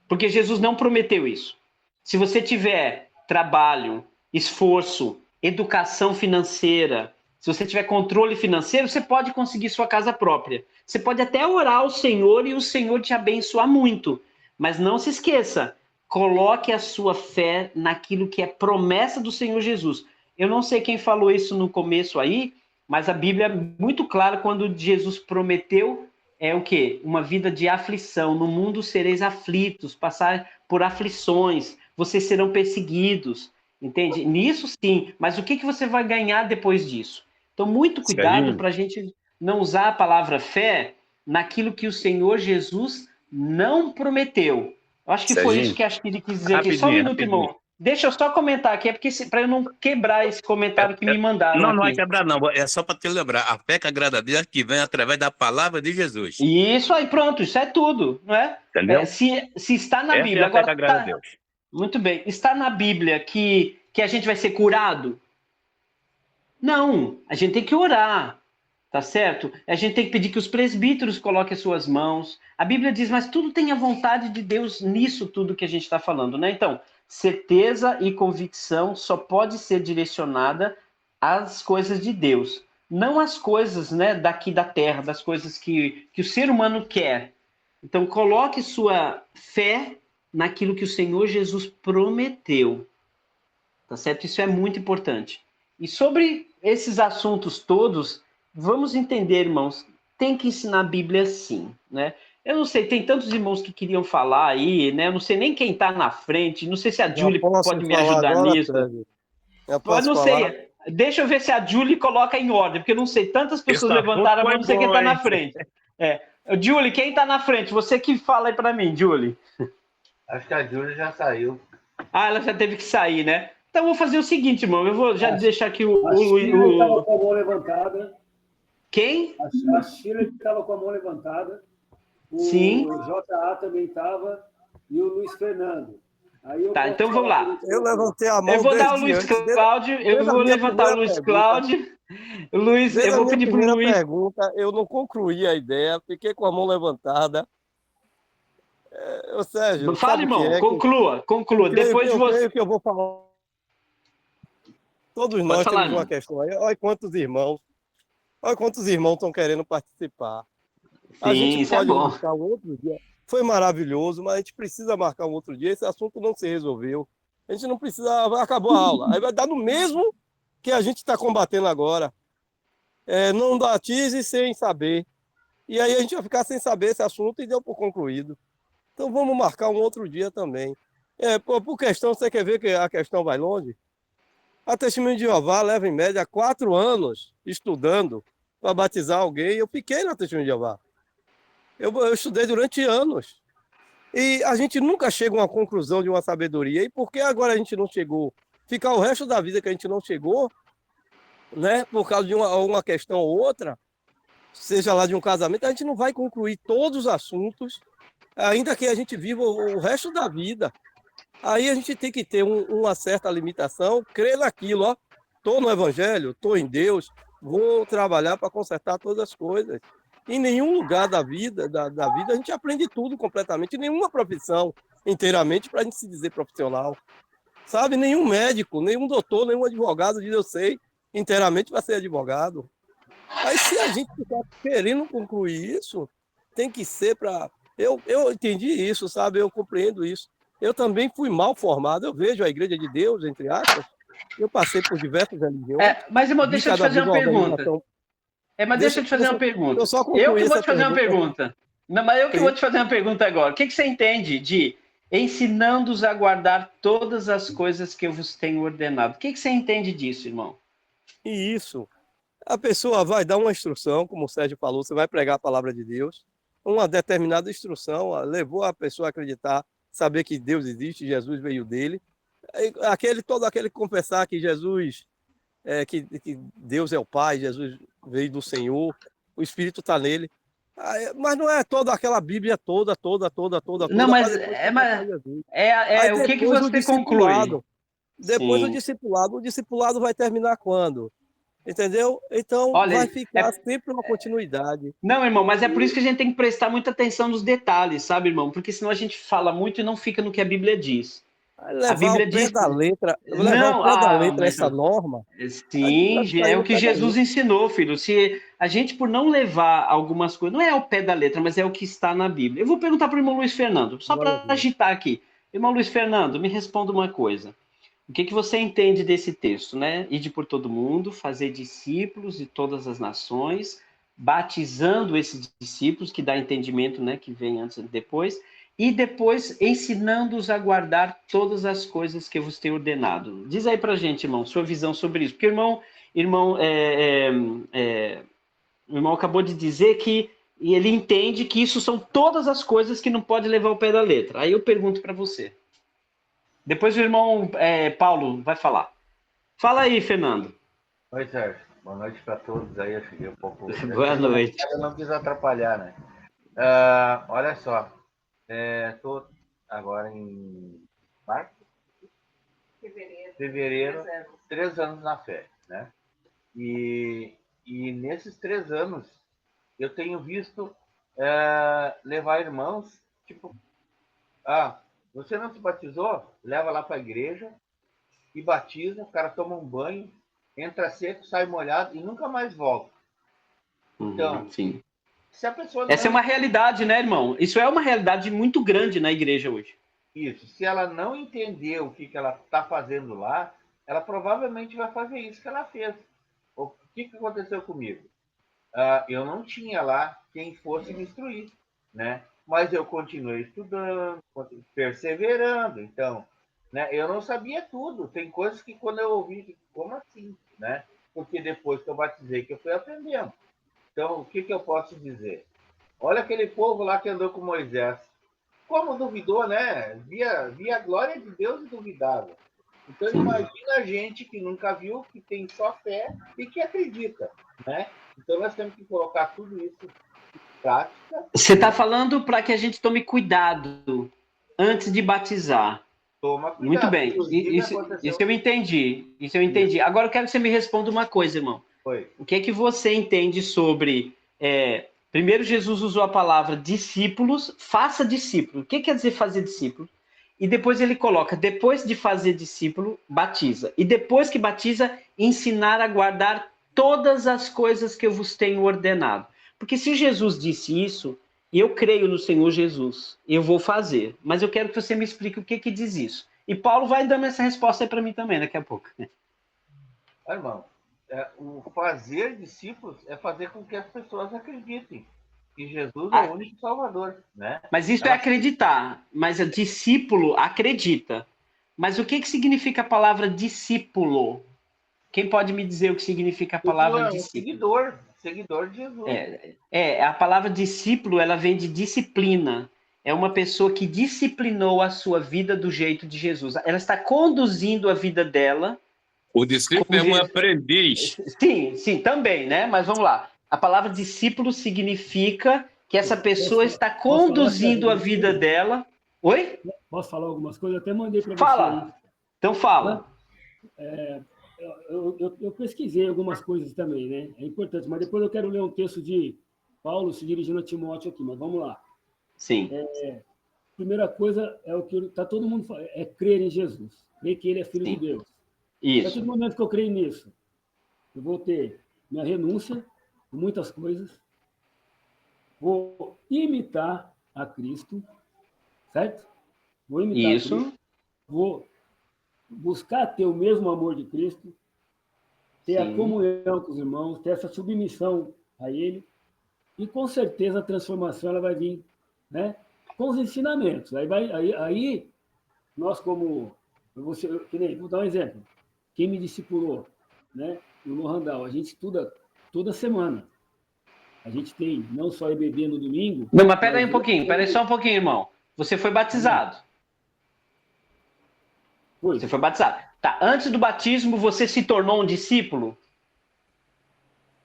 Porque Jesus não prometeu isso. Se você tiver trabalho, esforço, educação financeira, se você tiver controle financeiro, você pode conseguir sua casa própria. Você pode até orar ao Senhor e o Senhor te abençoar muito. Mas não se esqueça, coloque a sua fé naquilo que é promessa do Senhor Jesus. Eu não sei quem falou isso no começo aí, mas a Bíblia é muito clara quando Jesus prometeu o quê? Uma vida de aflição. No mundo sereis aflitos, passar por aflições, vocês serão perseguidos, entende? Nisso sim, mas o que você vai ganhar depois disso? Então, muito cuidado para a gente não usar a palavra fé naquilo que o Senhor Jesus não prometeu. Eu acho que foi isso que a Chile quis dizer aqui. Só um minuto, irmão. Deixa eu só comentar aqui, para eu não quebrar esse comentário que me mandaram Não, aqui. não vai quebrar, não. É só para te lembrar. A fé que agrada a Deus que vem através da palavra de Jesus. Isso aí, pronto, isso é tudo, não é? Entendeu? Se está na Essa Bíblia. é a fé Agora, que agrada a Deus. Muito bem. Está na Bíblia que a gente vai ser curado? Não, a gente tem que orar, tá certo? A gente tem que pedir que os presbíteros coloquem as suas mãos. A Bíblia diz, mas tudo tem a vontade de Deus nisso tudo que a gente está falando, né? Então, certeza e convicção só pode ser direcionada às coisas de Deus, não às coisas, né, daqui da terra, das coisas que o ser humano quer. Então, coloque sua fé naquilo que o Senhor Jesus prometeu. Tá certo? Isso é muito importante. E sobre esses assuntos todos, vamos entender, irmãos, tem que ensinar a Bíblia sim, né? Eu não sei, tem tantos irmãos que queriam falar aí, né? Eu não sei nem quem está na frente, não sei se a Já Julie posso pode me falar ajudar agora, nisso. Sérgio? Já Eu posso não falar? sei, deixa eu ver se a Julie coloca em ordem, porque eu não sei, tantas Esse pessoas assunto levantaram a mão, foi não sei quem bom, está na hein? frente. Julie, quem está na frente? Você que fala aí para mim, Julie. Acho que a Júlia já saiu. Ah, ela já teve que sair, né? Então eu vou fazer o seguinte, irmão. Eu vou já deixar aqui A Sheila estava com a mão levantada. Quem? A Sheila estava com a mão levantada. Sim. O JA também estava. E o Luiz Fernando. Aí eu Tá, posso então vamos falar lá. Eu levantei a Eu mão vou dar o desde Luiz antes, Cláudio, eu desde a vou minha levantar o primeira Luiz pergunta. Cláudio. Luiz, Desde eu a vou minha pedir pro primeira Luiz. pergunta, eu não concluí a ideia, fiquei com a mão levantada. Ô, Sérgio, Fala, sabe o que irmão, é? conclua. Depois Eu você. creio que eu vou falar. Todos Pode nós falar, temos uma irmão. questão aí. Olha quantos irmãos estão querendo participar. A gente Sim, isso é pode bom. marcar um outro dia. Foi maravilhoso, mas a gente precisa marcar um outro dia. Esse assunto não se resolveu. A gente não precisa. Acabou a aula. Aí vai dar no mesmo que a gente está combatendo agora. Não batize sem saber. E aí a gente vai ficar sem saber esse assunto e deu por concluído. Então vamos marcar um outro dia também. Por questão, você quer ver que a questão vai longe? A Testemunha de Jeová leva em média 4 anos estudando para batizar alguém. Eu fiquei na Testemunha de Jeová. Eu estudei durante anos. E a gente nunca chega a uma conclusão de uma sabedoria. E por que agora a gente não chegou? Ficar o resto da vida que a gente não chegou, né? Por causa de uma questão ou outra, seja lá de um casamento, a gente não vai concluir todos os assuntos, ainda que a gente viva o resto da vida. Aí a gente tem que ter uma certa limitação, crer naquilo, ó. Estou no Evangelho, estou em Deus, vou trabalhar para consertar todas as coisas. Em nenhum lugar da vida a gente aprende tudo completamente, em nenhuma profissão inteiramente para a gente se dizer profissional. Sabe, nenhum médico, nenhum doutor, nenhum advogado diz eu sei inteiramente para ser advogado. Aí se a gente ficar querendo concluir isso, tem que ser para... Eu entendi isso, sabe? Eu compreendo isso. Eu também fui mal formado, eu vejo a Igreja de Deus, entre aspas, eu passei por diversas religiões, Mas, irmão, vi deixa eu te cada fazer vez uma uma pergunta. organização. Mas deixa eu te fazer uma pergunta. Eu só Eu concluí que vou essa te fazer uma pergunta. Não, mas eu que Sim. vou te fazer uma pergunta agora. O que você entende de ensinando-os a guardar todas as coisas que eu vos tenho ordenado? O que você entende disso, irmão? E isso, a pessoa vai dar uma instrução, como o Sérgio falou, você vai pregar a palavra de Deus, uma determinada instrução levou a pessoa a acreditar, saber que Deus existe, Jesus veio dele. Todo aquele confessar que Jesus, que Deus é o Pai, Jesus veio do Senhor, o Espírito está nele. Mas não é toda aquela Bíblia toda Não, mas, para depois confessar Jesus. o que Depois o você conclui? discipulado. Depois Sim. o discipulado vai terminar quando? Entendeu? Então Olha, vai ficar sempre uma continuidade. Não, irmão, mas é por isso que a gente tem que prestar muita atenção nos detalhes, sabe, irmão? Porque senão a gente fala muito e não fica no que a Bíblia diz. A Levar Bíblia ao pé diz. da letra, Não, mas essa norma, a gente sim, vai ficar é aí o no que pé da Jesus letra. ensinou, filho. Se a gente, por não levar algumas coisas, não é ao pé da letra, mas é o que está na Bíblia. Eu vou perguntar para o irmão Luiz Fernando, só Glória a para Deus. agitar aqui. Irmão Luiz Fernando, me responda uma coisa. O que você entende desse texto, né? Ide por todo mundo, fazer discípulos de todas as nações, batizando esses discípulos, que dá entendimento, né? Que vem antes e depois, e depois ensinando-os a guardar todas as coisas que eu vos tenho ordenado. Diz aí pra gente, irmão, sua visão sobre isso. Porque o irmão acabou de dizer que ele entende que isso são todas as coisas que não pode levar ao pé da letra. Aí eu pergunto para você. Depois o irmão Paulo vai falar. Fala aí, Fernando. Oi, Sérgio. Boa noite para todos aí. Eu cheguei um pouco. Boa noite. Eu não quis atrapalhar, né? Olha só. Estou agora em março? Fevereiro. 3 anos na fé, né? E nesses 3 anos eu tenho visto levar irmãos, tipo, você não se batizou? Leva lá para a igreja e batiza, o cara toma um banho, entra seco, sai molhado e nunca mais volta. Então, sim. Se a pessoa Essa é uma realidade, né, irmão? Isso é uma realidade muito grande na igreja hoje. Isso, se ela não entender o que ela está fazendo lá, ela provavelmente vai fazer isso que ela fez. O que aconteceu comigo? Eu não tinha lá quem fosse me instruir, né? Mas eu continuei estudando, perseverando. Então, né? Eu não sabia tudo. Tem coisas que quando eu ouvi, como assim, né? Porque depois que eu batizei, que eu fui aprendendo. Então, o que eu posso dizer? Olha aquele povo lá que andou com Moisés. Como duvidou, né? Via a glória de Deus e duvidava. Então, imagina a gente que nunca viu, que tem só fé e que acredita, né? Então, nós temos que colocar tudo isso em prática. Você está falando para que a gente tome cuidado antes de batizar. Toma cuidado. Muito bem. Isso eu entendi. Isso eu entendi. Agora eu quero que você me responda uma coisa, irmão. Foi. O que é que você entende sobre... primeiro, Jesus usou a palavra discípulos, faça discípulo. O que quer dizer fazer discípulo? E depois ele coloca, depois de fazer discípulo, batiza. E depois que batiza, ensinar a guardar todas as coisas que eu vos tenho ordenado. Porque se Jesus disse isso, e eu creio no Senhor Jesus, eu vou fazer. Mas eu quero que você me explique o que diz isso. E Paulo vai dando essa resposta aí para mim também, daqui a pouco. Irmão, o fazer discípulos é fazer com que as pessoas acreditem que Jesus é o único Salvador, né? Mas isso é acreditar. Mas discípulo acredita. Mas o que significa a palavra discípulo? Quem pode me dizer o que significa a palavra discípulo? Seguidor de Jesus. A palavra discípulo, ela vem de disciplina. É uma pessoa que disciplinou a sua vida do jeito de Jesus. Ela está conduzindo a vida dela. O discípulo é um aprendiz. Sim, também, né? Mas vamos lá. A palavra discípulo significa que essa pessoa está conduzindo a vida dela. Oi? Posso falar algumas coisas? Eu até mandei para você. Fala. Então fala. Eu pesquisei algumas coisas também, né? É importante, mas depois eu quero ler um texto de Paulo se dirigindo a Timóteo aqui, mas vamos lá. Sim. Primeira coisa é o que está todo mundo falando, é crer em Jesus, crer que ele é filho de Deus. Isso. A partir do momento que eu creio nisso, eu vou ter minha renúncia por muitas coisas, vou imitar a Cristo, certo? Vou imitar isso. a Cristo, vou buscar ter o mesmo amor de Cristo, ter a comunhão com os irmãos, ter essa submissão a Ele, e com certeza a transformação ela vai vir, né, com os ensinamentos. Aí nós, como... vou dar um exemplo. Quem me discipulou, né, no Randall, a gente estuda toda semana. A gente tem não só EBD no domingo... Não, mas pera aí um pouquinho, só um pouquinho, irmão. Você foi batizado. Você foi batizado. Tá, antes do batismo, você se tornou um discípulo?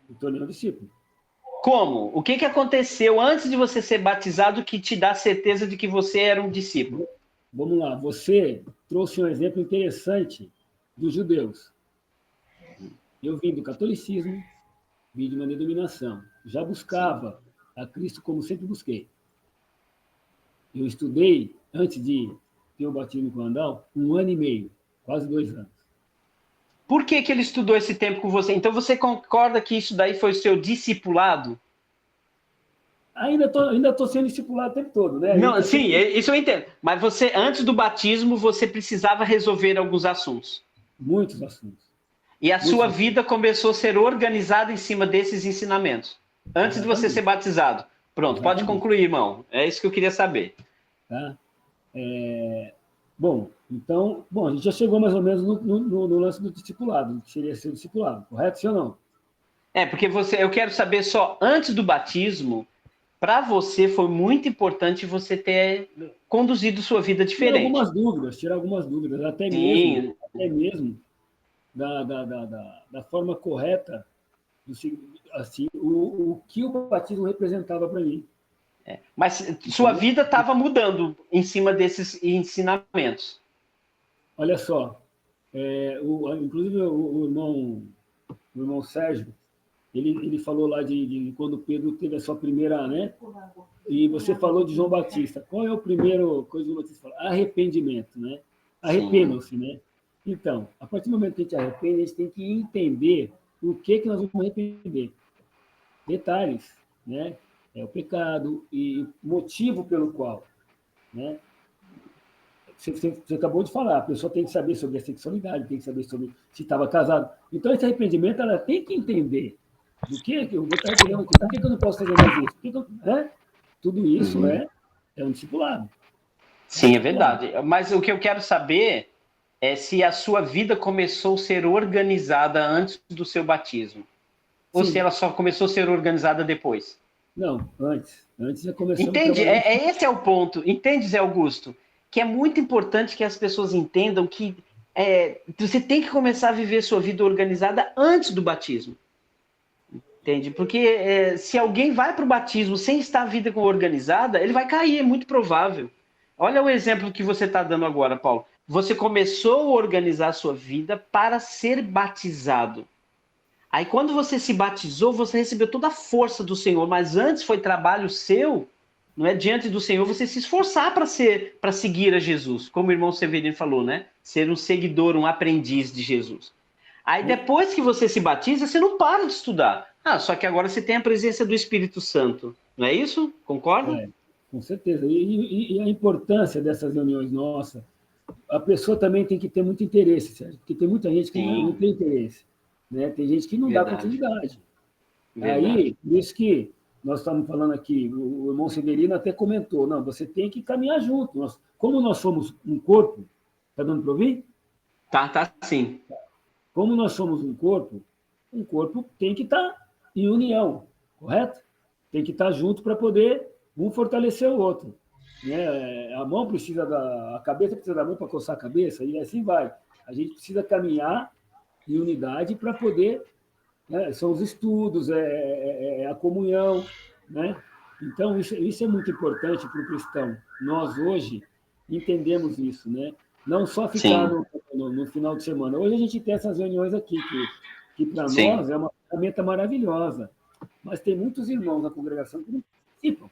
Me tornei um discípulo. Como? O que aconteceu antes de você ser batizado que te dá certeza de que você era um discípulo? Vamos lá. Você trouxe um exemplo interessante dos judeus. Eu vim do catolicismo, vim de uma denominação. Já buscava a Cristo como sempre busquei. Eu estudei, antes de ter o batismo com o Randall, 1 ano e meio, quase 2 anos. Por que ele estudou esse tempo com você? Então você concorda que isso daí foi o seu discipulado? Ainda tô sendo discipulado o tempo todo, né? Não, sim, isso eu entendo. Mas você, antes do batismo, você precisava resolver alguns assuntos. Muitos assuntos. E a sua vida começou a ser organizada em cima desses ensinamentos. Antes de você ser batizado. Pronto, pode concluir, irmão. É isso que eu queria saber. Tá? Bom, então, a gente já chegou mais ou menos no lance do discipulado, que seria ser discipulado, correto, sim ou não? Porque eu quero saber só, antes do batismo, para você foi muito importante você ter conduzido sua vida diferente. Tirar algumas dúvidas, até mesmo da forma correta, assim, o que o batismo representava para mim. Mas sua vida estava mudando em cima desses ensinamentos. Olha só, inclusive o irmão Sérgio, ele falou lá de quando Pedro teve a sua primeira, né? E você falou de João Batista. Qual é o primeiro coisa que o Batista fala? Arrependimento, né? Arrependam-se, né? Então, a partir do momento que a gente arrepende, a gente tem que entender o que nós vamos arrepender. Detalhes, né? é o pecado e motivo pelo qual, né? Você acabou de falar, a pessoa tem que saber sobre a sexualidade, tem que saber sobre se estava casado. Então, esse arrependimento, ela tem que entender do que eu vou estar arrependendo aqui, por que eu não posso fazer mais isso? Né? Tudo isso é um discipulado. Sim, é verdade. Mas o que eu quero saber é se a sua vida começou a ser organizada antes do seu batismo. Ou se ela só começou a ser organizada depois. Não, antes. Antes já começou. Entende? Esse é o ponto. Entende, Zé Augusto? Que é muito importante que as pessoas entendam que você tem que começar a viver sua vida organizada antes do batismo. Entende? Porque se alguém vai para o batismo sem estar a vida organizada, ele vai cair, é muito provável. Olha o exemplo que você está dando agora, Paulo. Você começou a organizar a sua vida para ser batizado. Aí quando você se batizou, você recebeu toda a força do Senhor, mas antes foi trabalho seu, não é, diante do Senhor, você se esforçar para seguir a Jesus, como o irmão Severino falou, né? Ser um seguidor, um aprendiz de Jesus. Aí depois que você se batiza, você não para de estudar. Só que agora você tem a presença do Espírito Santo. Não é isso? Concorda? Com certeza. E a importância dessas reuniões nossas, a pessoa também tem que ter muito interesse, Sérgio, porque tem muita gente que não tem interesse. Né? Tem gente que não dá continuidade. Aí, por isso que nós estamos falando aqui, o irmão Severino até comentou, não, você tem que caminhar junto. Como nós somos um corpo, está dando para ouvir? Tá sim. Como nós somos um corpo tem que estar em união, correto? Tem que estar junto para poder um fortalecer o outro. Né? A mão precisa a cabeça precisa da mão para coçar a cabeça, e assim vai. A gente precisa caminhar em unidade para poder... são os estudos, a comunhão, né? Então, isso é muito importante para o cristão. Nós, hoje, entendemos isso, né? Não só ficar no final de semana. Hoje a gente tem essas reuniões aqui, que para nós é uma ferramenta maravilhosa, mas tem muitos irmãos na congregação que não participam,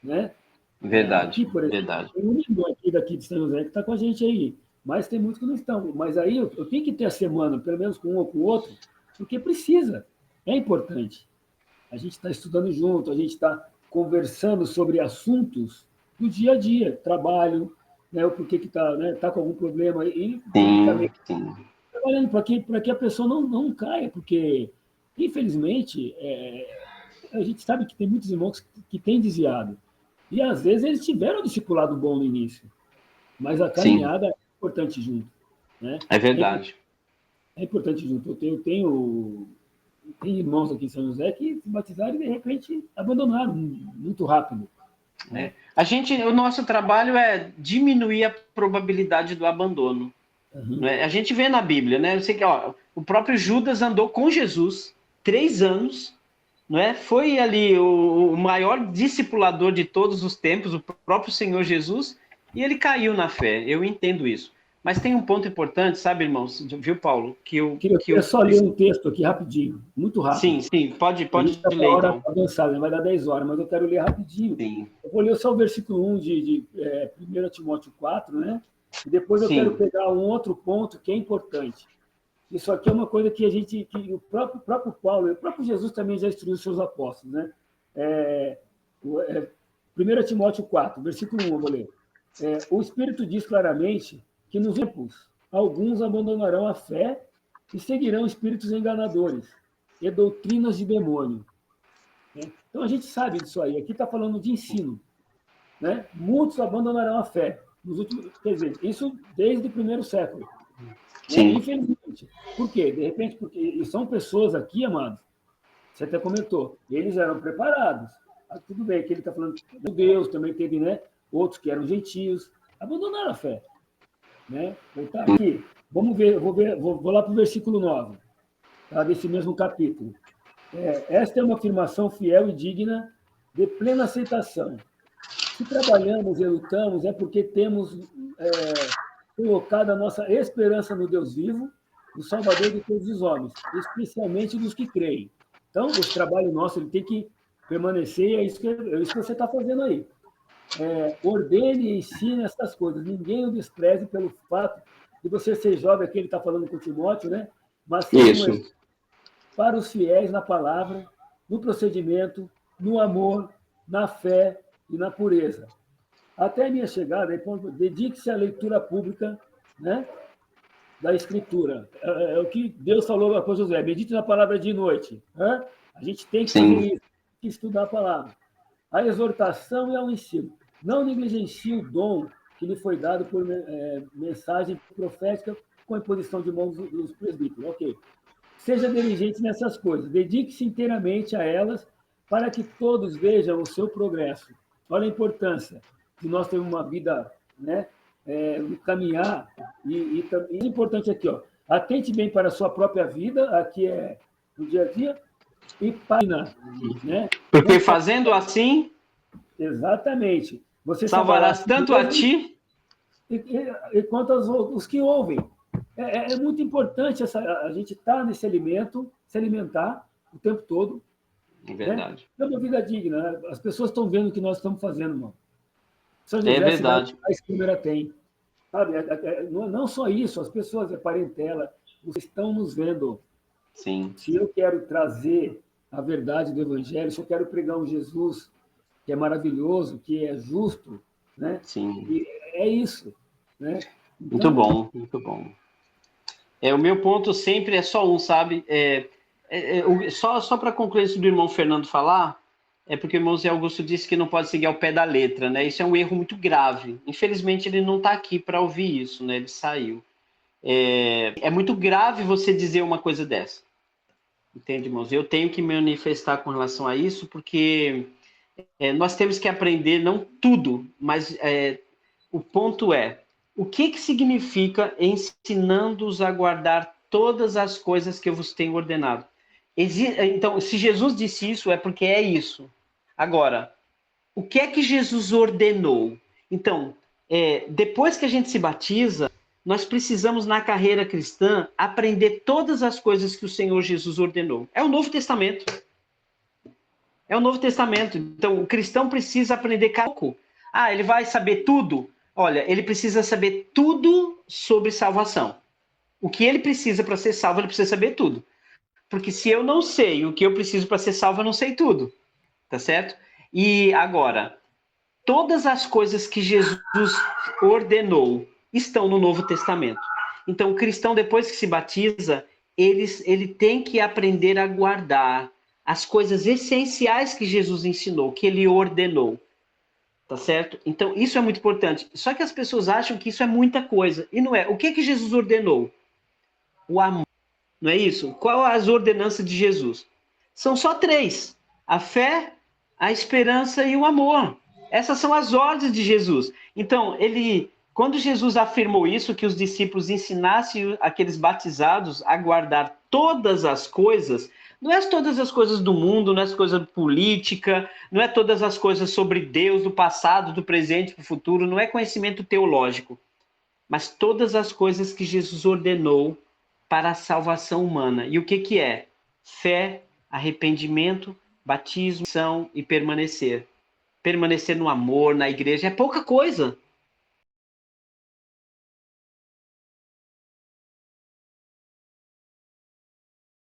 né? Verdade, aqui, por exemplo, verdade. Tem um irmão daqui de São José que está com a gente aí, mas tem muitos que não estão. Mas aí eu tenho que ter a semana, pelo menos com um ou com o outro, porque precisa, é importante. A gente está estudando junto, a gente está conversando sobre assuntos do dia a dia, trabalho, né, o porquê que está, né, tá com algum problema, e trabalhando para que a pessoa não caia, porque, infelizmente, a gente sabe que tem muitos irmãos que têm desviado, e às vezes eles tiveram um discipulado bom no início, mas a caminhada é importante junto. Né? É verdade. É importante junto. Eu tenho irmãos aqui em São José que se batizaram e, de repente, abandonaram muito rápido. Né? O nosso trabalho é diminuir a probabilidade do abandono. Né? A gente vê na Bíblia, né? Eu sei que o próprio Judas andou com Jesus 3 anos, não é? Foi ali o maior discipulador de todos os tempos, o próprio Senhor Jesus, e ele caiu na fé. Eu entendo isso. Mas tem um ponto importante, sabe, irmãos? Viu, Paulo? Eu queria só ler um texto aqui rapidinho, muito rápido. Sim, pode ler, hora então. avançada, vai dar 10 horas, mas eu quero ler rapidinho. Sim. Eu vou ler só o versículo 1 de 1 Timóteo 4, né? E depois eu quero pegar um outro ponto que é importante. Isso aqui é uma coisa que o próprio Paulo, o próprio Jesus também já instruiu os seus apóstolos, né? 1 Timóteo 4, versículo 1, eu vou ler. O Espírito diz claramente que nos tempos alguns abandonarão a fé e seguirão espíritos enganadores e doutrinas de demônio. Então a gente sabe disso aí. Aqui está falando de ensino. Né? Muitos abandonarão a fé. Quer dizer, isso desde o primeiro século. Sim. Infelizmente. Por quê? De repente, porque são pessoas aqui, amados, você até comentou, eles eram preparados. Tudo bem, que ele está falando de Deus, também teve, né, outros que eram gentios, abandonaram a fé. Né? Voltar aqui. Vamos ver, vou lá para o versículo 9, tá? Desse mesmo capítulo. Esta é uma afirmação fiel e digna de plena aceitação. Se trabalhamos e lutamos é porque temos colocado a nossa esperança no Deus vivo, o Salvador de todos os homens, especialmente dos que creem. Então, esse trabalho nosso ele tem que permanecer, é isso que você está fazendo aí. Ordene e ensine essas coisas. Ninguém o despreze pelo fato de você ser jovem, aqui ele está falando com Timóteo, né? Mas para os fiéis na palavra, no procedimento, no amor, na fé e na pureza. Até a minha chegada, dedique-se à leitura pública, né, da Escritura. É o que Deus falou para Josué, medite na palavra de noite. Né? A gente tem que fazer isso, tem que estudar a palavra. A exortação e ao ensino. Não negligencie o dom que lhe foi dado por mensagem profética com a imposição de mãos dos presbíteros. Ok. Seja diligente nessas coisas. Dedique-se inteiramente a elas para que todos vejam o seu progresso. Olha a importância de nós termos uma vida, né, caminhar. E é importante aqui, ó, atente bem para a sua própria vida, aqui é no dia a dia, e para, né? Porque fazendo assim, exatamente, você salvarás tanto a ti e quanto os que ouvem. É muito importante a gente estar nesse alimento, se alimentar o tempo todo. É verdade. Né? É uma vida digna. Né? As pessoas estão vendo o que nós estamos fazendo, irmão. São José, é verdade. A Câmara tem. Sabe? Não só isso, as pessoas, a parentela, vocês estão nos vendo. Sim. Se eu quero trazer a verdade do Evangelho, se eu quero pregar um Jesus que é maravilhoso, que é justo, né? Sim. E é isso. Né? Então, muito bom, muito bom. O meu ponto sempre é só um, sabe? Só para concluir isso do irmão Fernando falar, porque o irmão Zé Augusto disse que não pode seguir ao pé da letra, né? Isso é um erro muito grave. Infelizmente, ele não está aqui para ouvir isso, né? Ele saiu. É muito grave você dizer uma coisa dessa. Entende, irmãos? Eu tenho que me manifestar com relação a isso, porque nós temos que aprender, não tudo, mas o ponto é, o que significa ensinando-os a guardar todas as coisas que eu vos tenho ordenado? Então, se Jesus disse isso, é porque é isso. Agora, o que é que Jesus ordenou? Então, depois que a gente se batiza, nós precisamos, na carreira cristã, aprender todas as coisas que o Senhor Jesus ordenou. É o Novo Testamento. É o Novo Testamento. Então, o cristão precisa aprender pouco. Ele vai saber tudo? Olha, ele precisa saber tudo sobre salvação. O que ele precisa para ser salvo, ele precisa saber tudo. Porque se eu não sei o que eu preciso para ser salvo, eu não sei tudo. Tá certo? E agora, todas as coisas que Jesus ordenou estão no Novo Testamento. Então, o cristão, depois que se batiza, ele tem que aprender a guardar as coisas essenciais que Jesus ensinou, que ele ordenou. Tá certo? Então, isso é muito importante. Só que as pessoas acham que isso é muita coisa. E não é. O que Jesus ordenou? O amor. Não é isso? Qual as ordenanças de Jesus? São só 3. A fé, a esperança e o amor. Essas são as ordens de Jesus. Então, quando Jesus afirmou isso, que os discípulos ensinassem aqueles batizados a guardar todas as coisas, não é todas as coisas do mundo, não é as coisas política, não é todas as coisas sobre Deus, do passado, do presente, do futuro, não é conhecimento teológico, mas todas as coisas que Jesus ordenou para a salvação humana. E o que é? Fé, arrependimento, batismo, missão e permanecer. Permanecer no amor, na igreja, é pouca coisa.